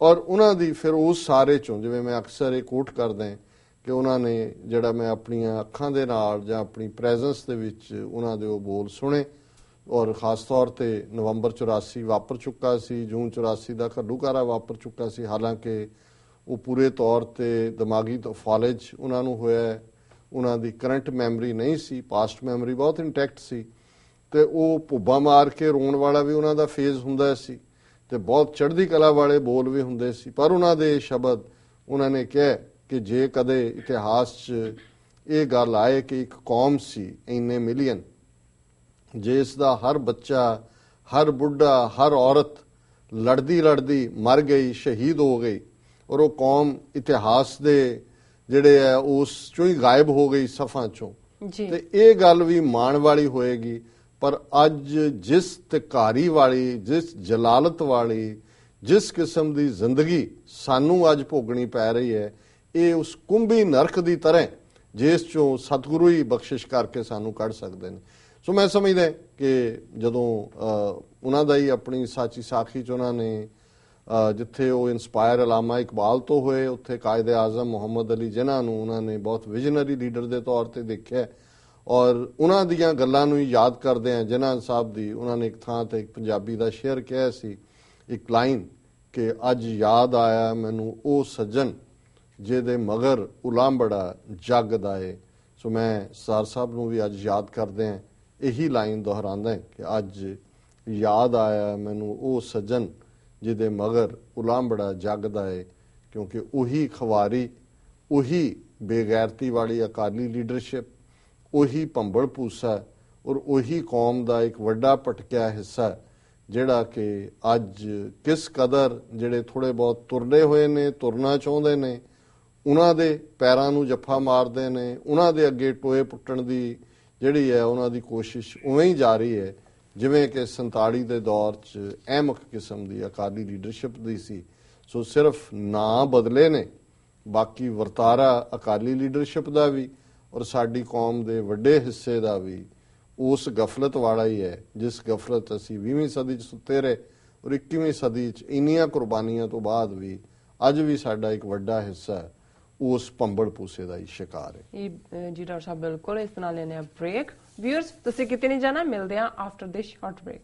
ਔਰ ਉਹਨਾਂ ਦੀ ਫਿਰ ਉਸ ਸਾਰੇ ਚੋਂ ਜਿਵੇਂ ਮੈਂ ਅਕਸਰ ਇਹ ਕੋਟ ਕਰਦਾ ਕਿ ਉਹਨਾਂ ਨੇ ਜਿਹੜਾ ਮੈਂ ਆਪਣੀਆਂ ਅੱਖਾਂ ਦੇ ਨਾਲ ਜਾਂ ਆਪਣੀ ਪ੍ਰੈਜ਼ੈਂਸ ਦੇ ਵਿੱਚ ਉਹਨਾਂ ਦੇ ਉਹ ਬੋਲ ਸੁਣੇ। ਔਰ ਖਾਸ ਤੌਰ ਤੇ ਨਵੰਬਰ 84 ਵਾਪਰ ਚੁੱਕਾ ਸੀ, ਜੂਨ 84 ਦਾ ਘੱਲੂਘਾਰਾ ਵਾਪਰ ਚੁੱਕਾ ਸੀ। ਹਾਲਾਂਕਿ ਉਹ ਪੂਰੇ ਤੌਰ ਤੇ ਦਿਮਾਗੀ ਫਾਲਜ ਉਹਨਾਂ ਨੂੰ ਹੋਇਆ, ਉਹਨਾਂ ਦੀ ਕਰੰਟ ਮੈਮਰੀ ਨਹੀਂ ਸੀ, ਪਾਸਟ ਮੈਮਰੀ ਬਹੁਤ ਇੰਟੈਕਟ ਸੀ, ਤੇ ਉਹ ਭੁੱਬਾ ਮਾਰ ਕੇ ਰੋਣ ਵਾਲਾ ਵੀ ਉਹਨਾਂ ਦਾ ਫੇਜ਼ ਹੁੰਦਾ ਸੀ, ਤੇ ਬਹੁਤ ਚੜ੍ਹਦੀ ਕਲਾ ਵਾਲੇ ਬੋਲ ਵੀ ਹੁੰਦੇ ਸੀ। ਪਰ ਉਹਨਾਂ ਦੇ ਸ਼ਬਦ, ਉਹਨਾਂ ਨੇ ਕਿਹਾ ਕਿ ਜੇ ਕਦੇ ਇਤਿਹਾਸ 'ਚ ਇਹ ਗੱਲ ਆਏ ਕਿ ਇੱਕ ਕੌਮ ਸੀ ਇੰਨੇ ਮਿਲੀਅਨ, ਜਿਸ ਦਾ ਹਰ ਬੱਚਾ, ਹਰ ਬੁੱਢਾ, ਹਰ ਔਰਤ ਲੜਦੀ ਲੜਦੀ ਮਰ ਗਈ, ਸ਼ਹੀਦ ਹੋ ਗਈ, ਔਰ ਉਹ ਕੌਮ ਇਤਿਹਾਸ ਦੇ ਜਿਹੜੇ ਹੈ ਉਸ ਚੋਂ ਹੀ ਗਾਇਬ ਹੋ ਗਈ ਸਫਾਂ ਚੋਂ, ਤੇ ਇਹ ਗੱਲ ਵੀ ਮਾਣ ਵਾਲੀ ਹੋਏਗੀ। ਪਰ ਅੱਜ ਜਿਸ ਤਿਕਾਰੀ ਵਾਲੀ, ਜਿਸ ਜਲਾਲਤ ਵਾਲੀ, ਜਿਸ ਕਿਸਮ ਦੀ ਜ਼ਿੰਦਗੀ ਸਾਨੂੰ ਅੱਜ ਭੋਗਣੀ ਪੈ ਰਹੀ ਹੈ, ਇਹ ਉਸ ਕੁੰਭੀ ਨਰਕ ਦੀ ਤਰ੍ਹਾਂ ਜਿਸ ਚੋਂ ਸਤਿਗੁਰੂ ਹੀ ਬਖਸ਼ਿਸ਼ ਕਰਕੇ ਸਾਨੂੰ ਕੱਢ ਸਕਦੇ ਨੇ। ਸੋ ਮੈਂ ਸਮਝਦਾ ਕਿ ਜਦੋਂ ਉਹਨਾਂ ਦਾ ਹੀ ਆਪਣੀ ਸਾਚੀ ਸਾਖੀ 'ਚ ਉਹਨਾਂ ਨੇ ਜਿੱਥੇ ਉਹ ਇਨਸਪਾਇਰ ਅਲਾਮਾ ਇਕਬਾਲ ਤੋਂ ਹੋਏ, ਉੱਥੇ ਕਾਇਦੇ ਆਜ਼ਮ ਮੁਹੰਮਦ ਅਲੀ ਜਿਨ੍ਹਾਂ ਨੂੰ ਉਹਨਾਂ ਨੇ ਬਹੁਤ ਵਿਜ਼ਨਰੀ ਲੀਡਰ ਦੇ ਤੌਰ ਤੇ ਦੇਖਿਆ, ਔਰ ਉਹਨਾਂ ਦੀਆਂ ਗੱਲਾਂ ਨੂੰ ਹੀ ਯਾਦ ਕਰਦੇ ਆ। ਜਿਨ੍ਹਾਂ ਸਾਹਿਬ ਦੀ ਉਹਨਾਂ ਨੇ ਇੱਕ ਥਾਂ ਤੇ ਇੱਕ ਪੰਜਾਬੀ ਦਾ ਸ਼ੇਅਰ ਕਿਹਾ ਸੀ, ਇੱਕ ਲਾਈਨ ਕਿ ਅੱਜ ਯਾਦ ਆਇਆ ਮੈਨੂੰ ਉਹ ਸੱਜਣ ਜਿਹਦੇ ਮਗਰ ਉਲਾਂਬੜਾ ਜੱਗ ਦਾ ਏ। ਸੋ ਮੈਂ ਸਰ ਸਾਹਿਬ ਨੂੰ ਵੀ ਅੱਜ ਯਾਦ ਕਰਦੇ ਆ, ਇਹੀ ਲਾਈਨ ਦੁਹਰਾਉਂਦਾ ਕਿ ਅੱਜ ਯਾਦ ਆਇਆ ਮੈਨੂੰ ਉਹ ਸੱਜਣ ਜਿਹਦੇ ਮਗਰ ਉਲਾਂਬੜਾ ਜੱਗ ਦਾ ਏ, ਕਿਉਂਕਿ ਉਹੀ ਖਵਾਰੀ, ਉਹੀ ਬੇਗੈਰਤੀ ਵਾਲੀ ਅਕਾਲੀ ਲੀਡਰਸ਼ਿਪ, ਉਹੀ ਭੰਬਲ ਭੂਸਾ, ਔਰ ਉਹੀ ਕੌਮ ਦਾ ਇੱਕ ਵੱਡਾ ਭਟਕਿਆ ਹਿੱਸਾ ਜਿਹੜਾ ਕਿ ਅੱਜ ਕਿਸ ਕਦਰ ਜਿਹੜੇ ਥੋੜੇ ਬਹੁਤ ਤੁਰਨੇ ਹੋਏ ਨੇ, ਤੁਰਨਾ ਚਾਹੁੰਦੇ ਨੇ, ਉਹਨਾਂ ਦੇ ਪੈਰਾਂ ਨੂੰ ਜੱਫਾ ਮਾਰਦੇ ਨੇ, ਉਹਨਾਂ ਦੇ ਅੱਗੇ ਟੋਏ ਪੁੱਟਣ ਦੀ ਜਿਹੜੀ ਹੈ ਉਹਨਾਂ ਦੀ ਕੋਸ਼ਿਸ਼ ਉਵੇਂ ਹੀ ਜਾਰੀ ਹੈ ਜਿਵੇਂ ਕਿ 47 ਦੇ ਦੌਰ 'ਚ ਅਹਿਮਕ ਕਿਸਮ ਦੀ ਅਕਾਲੀ ਲੀਡਰਸ਼ਿਪ ਦੀ ਸੀ। ਸੋ ਸਿਰਫ ਨਾਂ ਬਦਲੇ ਨੇ, ਬਾਕੀ ਵਰਤਾਰਾ ਅਕਾਲੀ ਲੀਡਰਸ਼ਿਪ ਦਾ ਵੀ ਔਰ ਸਾਡੀ ਕੌਮ ਦੇ ਵੱਡੇ ਹਿੱਸੇ ਦਾ ਵੀ ਉਸ ਗਫਲਤ ਵਾਲਾ ਹੀ ਹੈ, ਜਿਸ ਗਫਲਤ ਅਸੀਂ 20ਵੀਂ ਸਦੀ 'ਚ ਸੁੱਤੇ ਰਹੇ, ਔਰ 21ਵੀਂ ਸਦੀ 'ਚ ਇੰਨੀਆਂ ਕੁਰਬਾਨੀਆਂ ਤੋਂ ਬਾਅਦ ਵੀ ਅੱਜ ਵੀ ਸਾਡਾ ਇੱਕ ਵੱਡਾ ਹਿੱਸਾ ਉਸ ਭੰਬਲ ਭੂਸੇ ਦਾ ਹੀ ਸ਼ਿਕਾਰ ਹੈ। ਜੀ ਡਾਕਟਰ ਸਾਹਿਬ, ਬਿਲਕੁਲ। ਇਸ ਨਾਲ ਲੈਣੇ ਆ ਬ੍ਰੇਕ। ਵਿਊਅਰਸ, ਤੁਸੀਂ ਕਿਤੇ ਨਹੀਂ ਜਾਣਾ, ਮਿਲਦੇ ਆ ਆਫਟਰ ਦਿਸ ਸ਼ਾਰਟ ਬ੍ਰੇਕ।